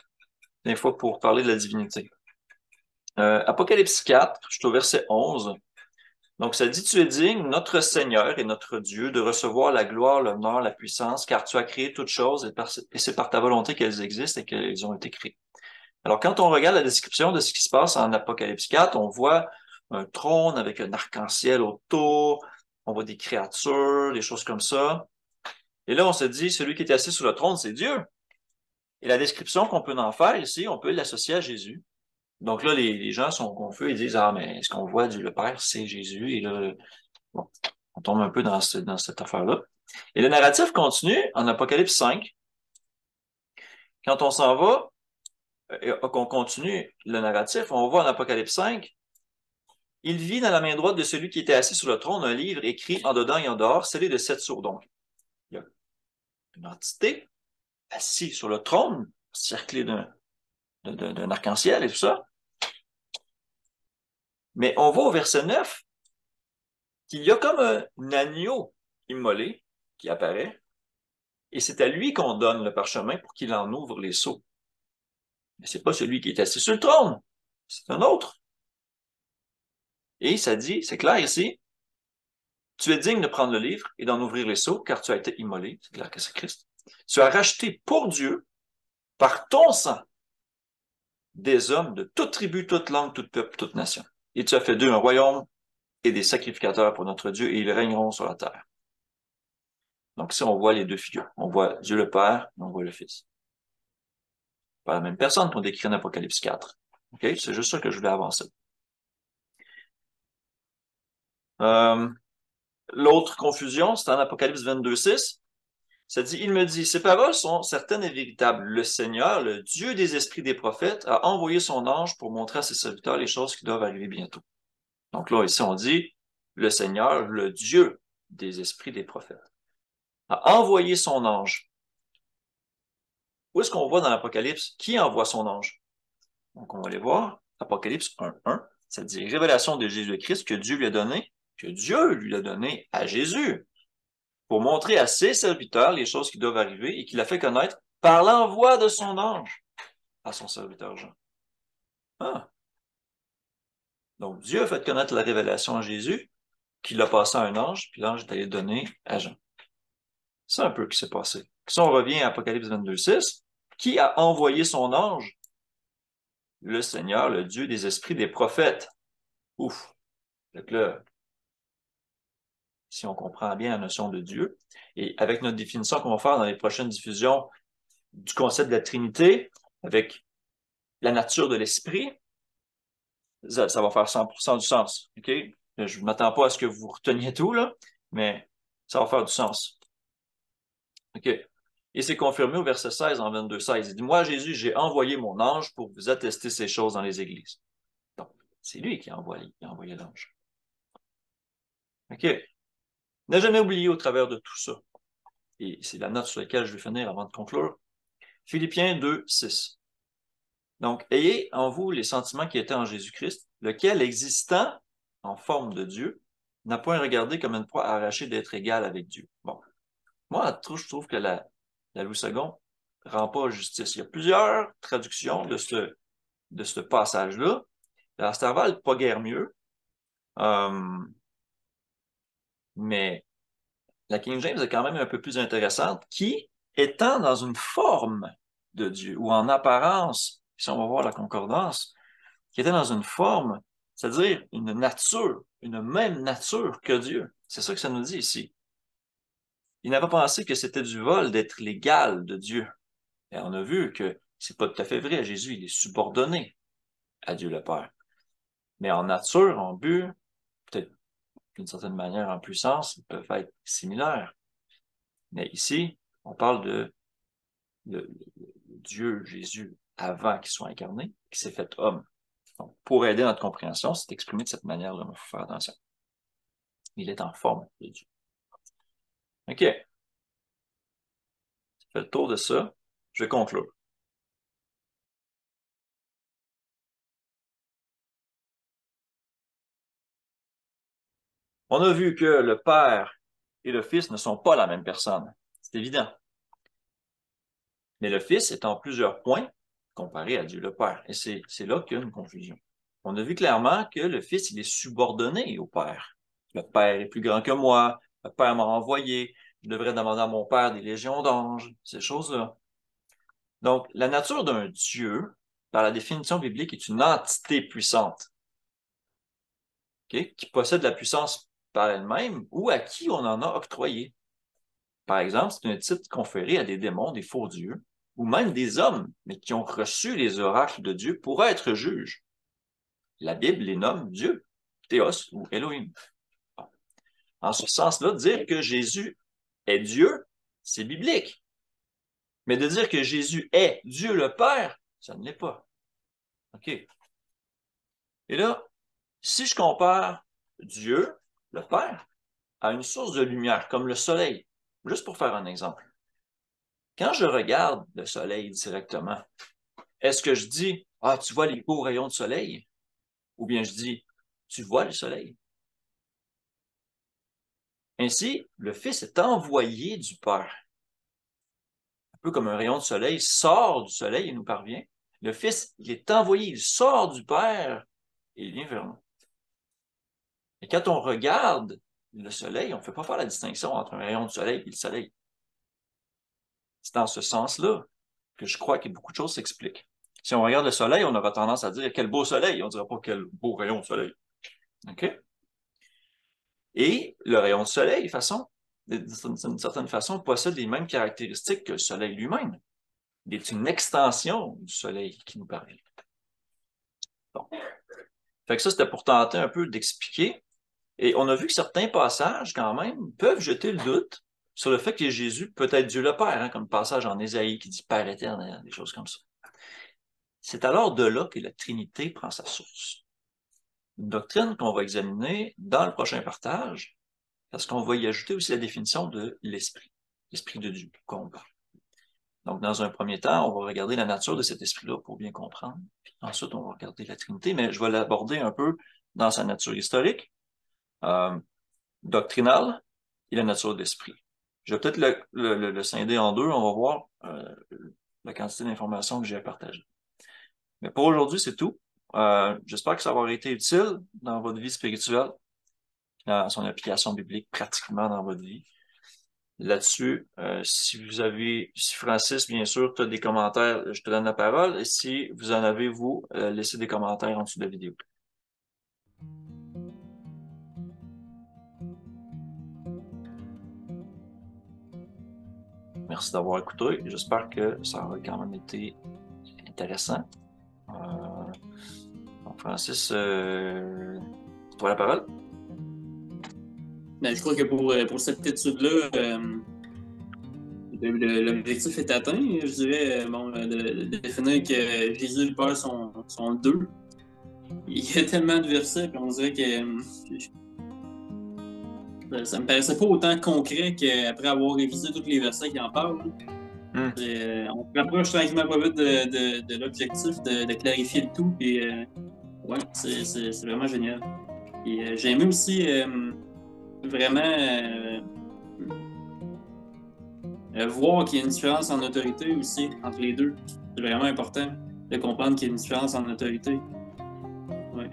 des fois pour parler de la divinité. Apocalypse 4, je suis au verset 11. Donc, ça dit, tu es digne, notre Seigneur et notre Dieu, de recevoir la gloire, l'honneur, la puissance, car tu as créé toutes choses et c'est par ta volonté qu'elles existent et qu'elles ont été créées. Alors, quand on regarde la description de ce qui se passe en Apocalypse 4, on voit un trône avec un arc-en-ciel autour, on voit des créatures, des choses comme ça. Et là, on se dit, celui qui est assis sur le trône, c'est Dieu. Et la description qu'on peut en faire ici, on peut l'associer à Jésus. Donc là, les gens sont confus et disent, ah, mais est-ce qu'on voit Dieu le Père, c'est Jésus? Et là, bon, on tombe un peu dans cette affaire-là. Et le narratif continue en Apocalypse 5. Quand on s'en va, qu'on continue le narratif, on voit en Apocalypse 5, il vit dans la main droite de celui qui était assis sur le trône un livre écrit en dedans et en dehors, scellé de 7 sceaux. Donc, il y a une entité assise sur le trône, cerclée d'un arc-en-ciel et tout ça. Mais on voit au verset 9 qu'il y a comme un agneau immolé qui apparaît, et c'est à lui qu'on donne le parchemin pour qu'il en ouvre les sceaux. Mais c'est pas celui qui est assis sur le trône, c'est un autre. Et ça dit, c'est clair ici, tu es digne de prendre le livre et d'en ouvrir les sceaux, car tu as été immolé, c'est clair que c'est Christ. Tu as racheté pour Dieu, par ton sang, des hommes de toute tribu, toute langue, tout peuple, toute nation. Et tu as fait d'eux un royaume et des sacrificateurs pour notre Dieu, et ils régneront sur la terre. Donc ici, on voit les deux figures. On voit Dieu le Père, et on voit le Fils. Pas la même personne qu'on décrit en Apocalypse 4. Okay? C'est juste ça que je voulais avancer. L'autre confusion, c'est en Apocalypse 22:6. Ça dit, il me dit, ces paroles sont certaines et véritables. Le Seigneur, le Dieu des esprits des prophètes, a envoyé son ange pour montrer à ses serviteurs les choses qui doivent arriver bientôt. Donc là, ici, on dit, le Seigneur, le Dieu des esprits des prophètes, a envoyé son ange. Où est-ce qu'on voit dans l'Apocalypse qui envoie son ange? Donc, on va aller voir. Apocalypse 1:1, ça dit, révélation de Jésus-Christ que Dieu lui a donné à Jésus. pour montrer à ses serviteurs les choses qui doivent arriver et qu'il a fait connaître par l'envoi de son ange à son serviteur Jean. Ah. Donc, Dieu a fait connaître la révélation à Jésus, qu'il l'a passé à un ange, puis l'ange est allé le donner à Jean. C'est un peu ce qui s'est passé. Si on revient à Apocalypse 22:6, qui a envoyé son ange? Le Seigneur, le Dieu des esprits des prophètes. Ouf! Donc là, si on comprend bien la notion de Dieu, et avec notre définition qu'on va faire dans les prochaines diffusions du concept de la Trinité, avec la nature de l'esprit, ça va faire 100% du sens. OK? Je ne m'attends pas à ce que vous reteniez tout, là, mais ça va faire du sens. OK. Et c'est confirmé au verset 16 en 22:16. Il dit, moi, Jésus, j'ai envoyé mon ange pour vous attester ces choses dans les églises. Donc, c'est lui qui a envoyé l'ange. OK. N'a jamais oublié au travers de tout ça. Et c'est la note sur laquelle je vais finir avant de conclure. Philippiens 2:6. Donc, ayez en vous les sentiments qui étaient en Jésus-Christ, lequel, existant en forme de Dieu, n'a point regardé comme une proie arrachée d'être égal avec Dieu. Bon. Moi, je trouve que la Louis II rend pas justice. Il y a plusieurs traductions de ce passage-là. La Starval, pas guère mieux. Mais la King James est quand même un peu plus intéressante, qui, étant dans une forme de Dieu, ou en apparence, si on va voir la concordance, qui était dans une forme, c'est-à-dire une nature, une même nature que Dieu. C'est ça que ça nous dit ici. Il n'a pas pensé que c'était du vol d'être l'égal de Dieu. Et on a vu que c'est pas tout à fait vrai. Jésus, il est subordonné à Dieu le Père. Mais en nature, en but, peut-être d'une certaine manière en puissance, ils peuvent être similaires. Mais ici, on parle de Dieu, Jésus, avant qu'il soit incarné, qui s'est fait homme. Donc, pour aider notre compréhension, c'est exprimé de cette manière-là, il faut faire attention. Il est en forme de Dieu. OK. Ça fait le tour de ça. Je vais conclure. On a vu que le Père et le Fils ne sont pas la même personne. C'est évident. Mais le Fils est en plusieurs points comparé à Dieu le Père. Et c'est là qu'il y a une confusion. On a vu clairement que le Fils, il est subordonné au Père. Le Père est plus grand que moi. Le Père m'a envoyé. Je devrais demander à mon Père des légions d'anges. Ces choses-là. Donc, la nature d'un Dieu, par la définition biblique, est une entité puissante, okay, qui possède la puissance par elle-même ou à qui on en a octroyé. Par exemple, c'est un titre conféré à des démons, des faux dieux, ou même des hommes, mais qui ont reçu les oracles de Dieu pour être juges. La Bible les nomme Dieu, Théos ou Elohim. En ce sens-là, dire que Jésus est Dieu, c'est biblique. Mais de dire que Jésus est Dieu le Père, ça ne l'est pas. OK. Et là, si je compare Dieu, le Père, à une source de lumière, comme le soleil, juste pour faire un exemple, quand je regarde le soleil directement, est-ce que je dis, ah, tu vois les beaux rayons de soleil? Ou bien je dis, tu vois le soleil? Ainsi, le Fils est envoyé du Père. Un peu comme un rayon de soleil sort du soleil et nous parvient. Le Fils, il est envoyé, il sort du Père et il vient vers nous. Et quand on regarde le soleil, on ne fait pas faire la distinction entre un rayon de soleil et le soleil. C'est dans ce sens-là que je crois que beaucoup de choses s'expliquent. Si on regarde le soleil, on aura tendance à dire quel beau soleil. On ne dira pas quel beau rayon de soleil. OK? Et le rayon de soleil, d'une certaine façon, possède les mêmes caractéristiques que le soleil lui-même. Il est une extension du soleil qui nous parvient. Bon. Fait que ça, c'était pour tenter un peu d'expliquer. Et on a vu que certains passages, quand même, peuvent jeter le doute sur le fait que Jésus peut être Dieu le Père, hein, comme le passage en Ésaïe qui dit Père éternel, des choses comme ça. C'est alors de là que la Trinité prend sa source. Une doctrine qu'on va examiner dans le prochain partage, parce qu'on va y ajouter aussi la définition de l'esprit de Dieu, qu'on parle. Donc, dans un premier temps, on va regarder la nature de cet esprit-là pour bien comprendre. Puis ensuite, on va regarder la Trinité, mais je vais l'aborder un peu dans sa nature historique, doctrinale et la nature d'esprit. Je vais peut-être le scinder en deux. On va voir la quantité d'informations que j'ai à partager. Mais pour aujourd'hui, c'est tout. J'espère que ça va avoir été utile dans votre vie spirituelle, dans son application biblique pratiquement dans votre vie. Là-dessus, si Francis, bien sûr, tu as des commentaires, je te donne la parole. Et si vous en avez, vous, laissez des commentaires en dessous de la vidéo. Merci d'avoir écouté. J'espère que ça aura quand même été intéressant. Donc, Francis, toi la parole. Ben, je crois que pour cette étude-là, l'objectif est atteint. Je dirais de définir que Jésus et le Père sont deux. Il y a tellement de versets, puis on dirait que ça me paraissait pas autant concret qu'après avoir révisé tous les versets qui en parlent. On se rapproche tranquillement pas vite de l'objectif de clarifier le tout. Puis, ouais, c'est vraiment génial. Et j'ai aimé aussi vraiment voir qu'il y a une différence en autorité aussi entre les deux. C'est vraiment important de comprendre qu'il y a une différence en autorité. Ouais.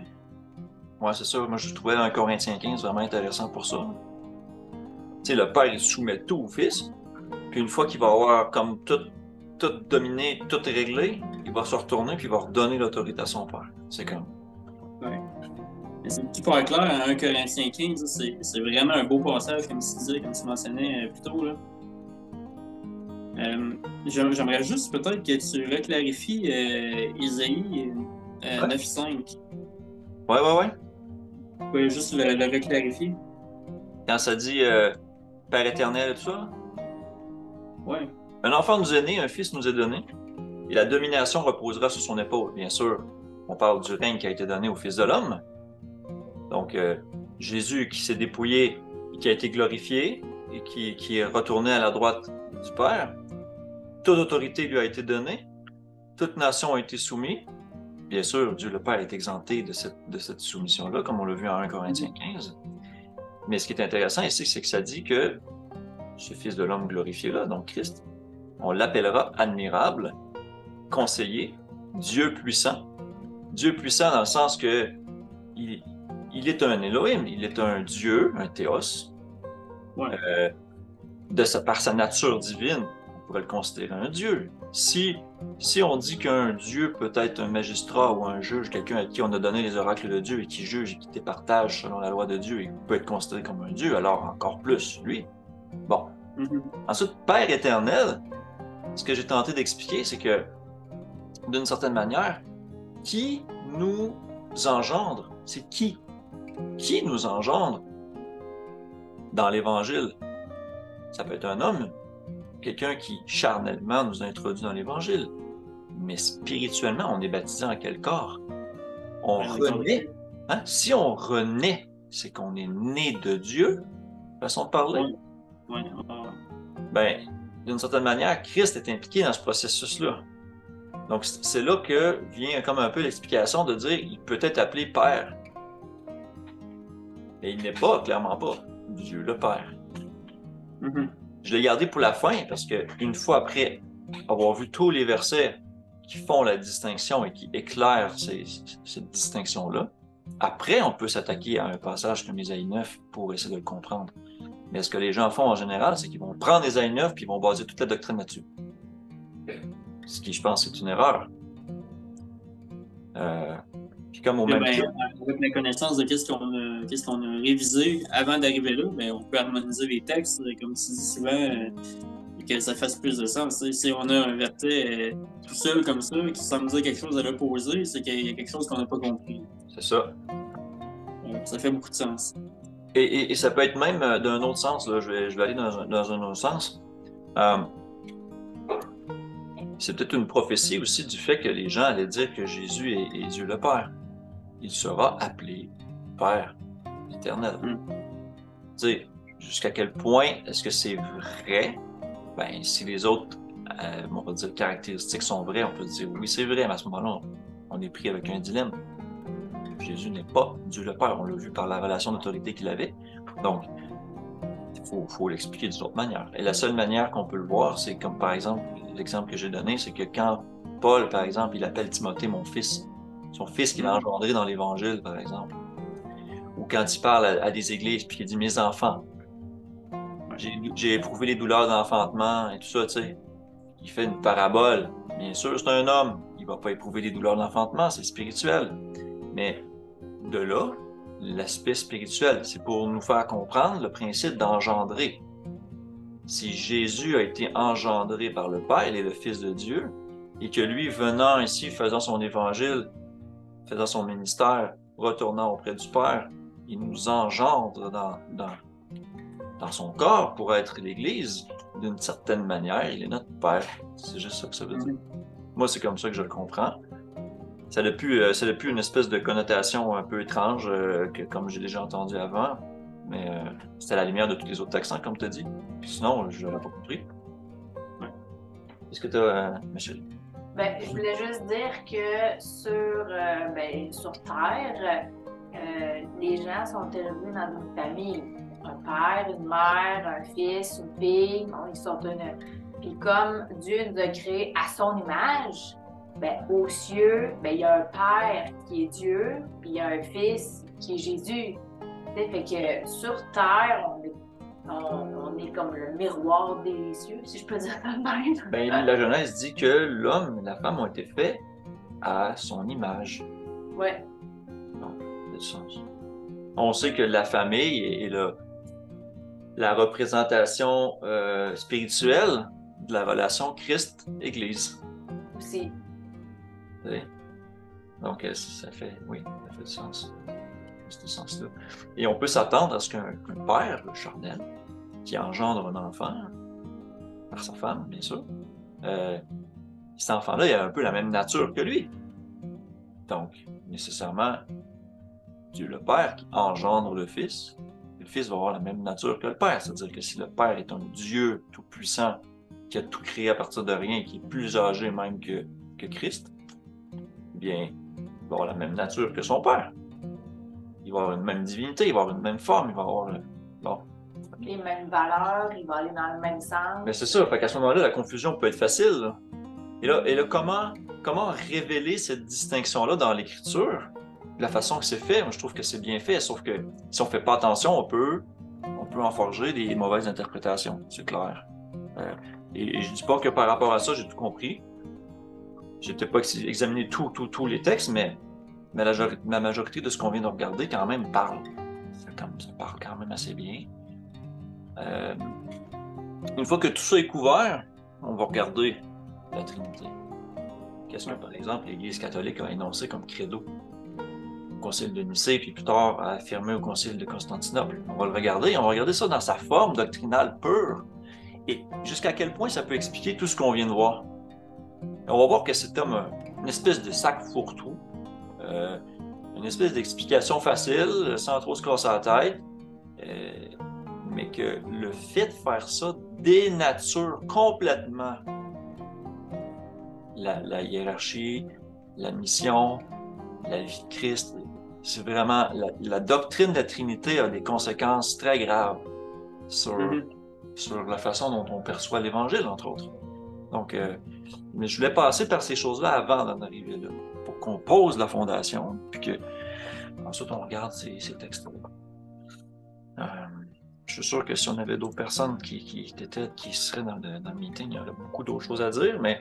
Ouais, c'est ça. Moi, je trouvais dans Corinthiens 15 vraiment intéressant pour ça. Tu sais, le Père, il soumet tout au Fils. Puis une fois qu'il va avoir comme tout dominé, tout réglé, il va se retourner puis il va redonner l'autorité à son Père. C'est comme... Ouais. C'est super clair, hein, 1 Corinthiens 15, c'est vraiment un beau passage, comme tu disais, comme tu mentionnais plus tôt. Là. J'aimerais juste peut-être que tu reclarifies Isaïe 9.5. Ouais. Tu peux juste le reclarifier. Quand ça dit Père éternel et tout ça, Ouais. un enfant nous est né, un fils nous est donné, et la domination reposera sur son épaule. Bien sûr, on parle du règne qui a été donné au Fils de l'homme. Donc, Jésus qui s'est dépouillé, qui a été glorifié, et qui est retourné à la droite du Père. Toute autorité lui a été donnée, toute nation a été soumise. Bien sûr, Dieu le Père est exempté de cette soumission-là, comme on l'a vu en 1 Corinthiens 15. Mais ce qui est intéressant ici, c'est que ça dit que ce Fils de l'homme glorifié-là, donc Christ, on l'appellera admirable, conseiller, Dieu puissant. Dieu puissant dans le sens que il est un Elohim, il est un Dieu, un Théos. Ouais. Par sa nature divine, on pourrait le considérer un Dieu. Si on dit qu'un Dieu peut être un magistrat ou un juge, quelqu'un à qui on a donné les oracles de Dieu et qui juge et qui départage selon la loi de Dieu et peut être considéré comme un Dieu, alors encore plus, lui. Bon. Ensuite, Père éternel, ce que j'ai tenté d'expliquer, c'est que, d'une certaine manière, qui nous engendre? C'est qui? Qui nous engendre dans l'Évangile? Ça peut être un homme, quelqu'un qui charnellement nous introduit dans l'Évangile. Mais spirituellement, on est baptisé en quel corps? On renaît. Hein? Si on renaît, c'est qu'on est né de Dieu, façon de parler. Ouais. Ben, d'une certaine manière, Christ est impliqué dans ce processus-là. Donc, c'est là que vient comme un peu l'explication de dire il peut être appelé Père. Mais il n'est pas, clairement pas, Dieu le Père. Je l'ai gardé pour la fin parce qu'une fois après avoir vu tous les versets qui font la distinction et qui éclairent cette distinction-là, après, on peut s'attaquer à un passage comme Isaïe 9 pour essayer de le comprendre. Mais ce que les gens font en général, c'est qu'ils vont prendre Isaïe 9 puis ils vont baser toute la doctrine là-dessus. Ce qui, je pense, c'est une erreur. Puis comme au même avec la connaissance de qu'est-ce qu'on a révisé avant d'arriver là, ben, on peut harmoniser les textes, comme tu dis souvent, que ça fasse plus de sens. Si on a un verset tout seul comme ça, qui semble dire quelque chose à l'opposé, c'est qu'il y a quelque chose qu'on n'a pas compris. C'est ça. Ça fait beaucoup de sens. Et ça peut être même d'un autre sens. Là. Je vais aller dans un autre sens. C'est peut-être une prophétie aussi du fait que les gens allaient dire que Jésus est Dieu le Père. Il sera appelé Père éternel. Tu sais, jusqu'à quel point est-ce que c'est vrai? Ben, si les autres, on va dire, caractéristiques sont vraies, on peut dire oui, c'est vrai, mais à ce moment-là, on est pris avec un dilemme. Jésus n'est pas Dieu le Père. On l'a vu par la relation d'autorité qu'il avait. Donc, faut l'expliquer d'une autre manière. Et la seule manière qu'on peut le voir, c'est comme par exemple, l'exemple que j'ai donné, c'est que quand Paul, par exemple, il appelle Timothée mon fils, son fils qu'il a engendré dans l'Évangile, par exemple, ou quand il parle à des églises, puis qu'il dit mes enfants, j'ai éprouvé les douleurs d'enfantement et tout ça, tu sais. Il fait une parabole. Bien sûr, c'est un homme. Il va pas éprouver les douleurs d'enfantement, c'est spirituel. Mais de là, l'aspect spirituel, c'est pour nous faire comprendre le principe d'engendrer. Si Jésus a été engendré par le Père, il est le Fils de Dieu, et que lui, venant ici, faisant son évangile, faisant son ministère, retournant auprès du Père, il nous engendre dans son corps pour être l'Église, d'une certaine manière, il est notre Père. C'est juste ça que ça veut dire. Moi, c'est comme ça que je le comprends. Ça n'a plus une espèce de connotation un peu étrange que comme j'ai déjà entendu avant, mais c'est à la lumière de tous les autres accents, comme tu as dit. Puis sinon, je l'aurais pas compris. Ouais. Est-ce que tu as, Michel? Ben, je voulais juste dire que sur Terre, les gens sont élevés dans une famille. Un père, une mère, un fils, une fille, bon, ils sont une. Puis comme Dieu nous a créés à son image, ben, aux cieux, ben, il y a un père qui est Dieu, puis il y a un fils qui est Jésus. T'sais, fait que sur Terre, on est comme le miroir des cieux, si je peux dire ça de même. Ben, la Genèse dit que l'homme et la femme ont été faits à son image. Ouais. Non, ça a du sens. On sait que la famille est la représentation spirituelle de la relation Christ-Église. Aussi. Donc, ça fait du sens. Ce sens-là. Et on peut s'attendre à ce qu'un père charnel, qui engendre un enfant, par sa femme, bien sûr, cet enfant-là, il a un peu la même nature que lui. Donc, nécessairement, Dieu le Père qui engendre le Fils va avoir la même nature que le Père. C'est-à-dire que si le Père est un Dieu tout-puissant, qui a tout créé à partir de rien, qui est plus âgé même que Christ, eh bien, il va avoir la même nature que son Père. Il va avoir une même divinité, il va avoir une même forme, il va avoir... Bon. Les mêmes valeurs, il va aller dans le même sens. Mais c'est ça, fait qu'à ce moment-là, la confusion peut être facile. Là. Et là comment révéler cette distinction-là dans l'Écriture? La façon que c'est fait, moi, je trouve que c'est bien fait, sauf que si on ne fait pas attention, on peut en forger des mauvaises interprétations, c'est clair. Et je dis pas que par rapport à ça, j'ai tout compris. J'ai peut-être pas examiné tous les textes, mais la majorité de ce qu'on vient de regarder, quand même, parle. Ça parle quand même assez bien. Une fois que tout ça est couvert, on va regarder la Trinité. Qu'est-ce que, par exemple, l'Église catholique a énoncé comme credo au Concile de Nicée, puis plus tard a affirmé au Concile de Constantinople. On va le regarder, on va regarder ça dans sa forme doctrinale pure, et jusqu'à quel point ça peut expliquer tout ce qu'on vient de voir. Et on va voir que c'est comme une espèce de sac fourre-tout, une espèce d'explication facile, sans trop se casser la tête, mais que le fait de faire ça dénature complètement la hiérarchie, la mission, la vie de Christ. C'est vraiment... La doctrine de la Trinité a des conséquences très graves sur la façon dont on perçoit l'Évangile, entre autres. Donc, mais je voulais passer par ces choses-là avant d'en arriver là, pour qu'on pose la fondation, puis que ensuite on regarde ces textes-là. Je suis sûr que si on avait d'autres personnes qui seraient dans le meeting, il y aurait beaucoup d'autres choses à dire, mais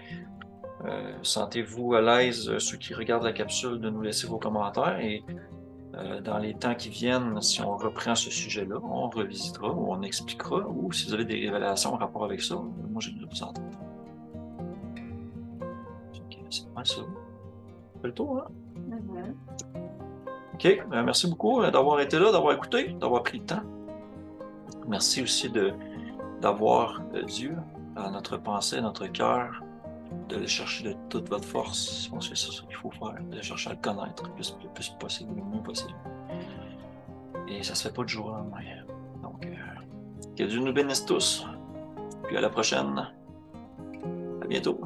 sentez-vous à l'aise, ceux qui regardent la capsule, de nous laisser vos commentaires et dans les temps qui viennent, si on reprend ce sujet-là, on revisitera ou on expliquera, ou si vous avez des révélations en rapport avec ça, moi j'ai de vous entendre. C'est pas mal ça. Ça fait le tour, hein? OK, merci beaucoup d'avoir été là, d'avoir écouté, d'avoir pris le temps. Merci aussi d'avoir Dieu dans notre pensée, notre cœur, de le chercher de toute votre force. Je pense que c'est ça qu'il faut faire, de chercher à le connaître le plus possible, le mieux possible. Et ça se fait pas de jour au lendemain. Donc, que Dieu nous bénisse tous. Puis à la prochaine. À bientôt.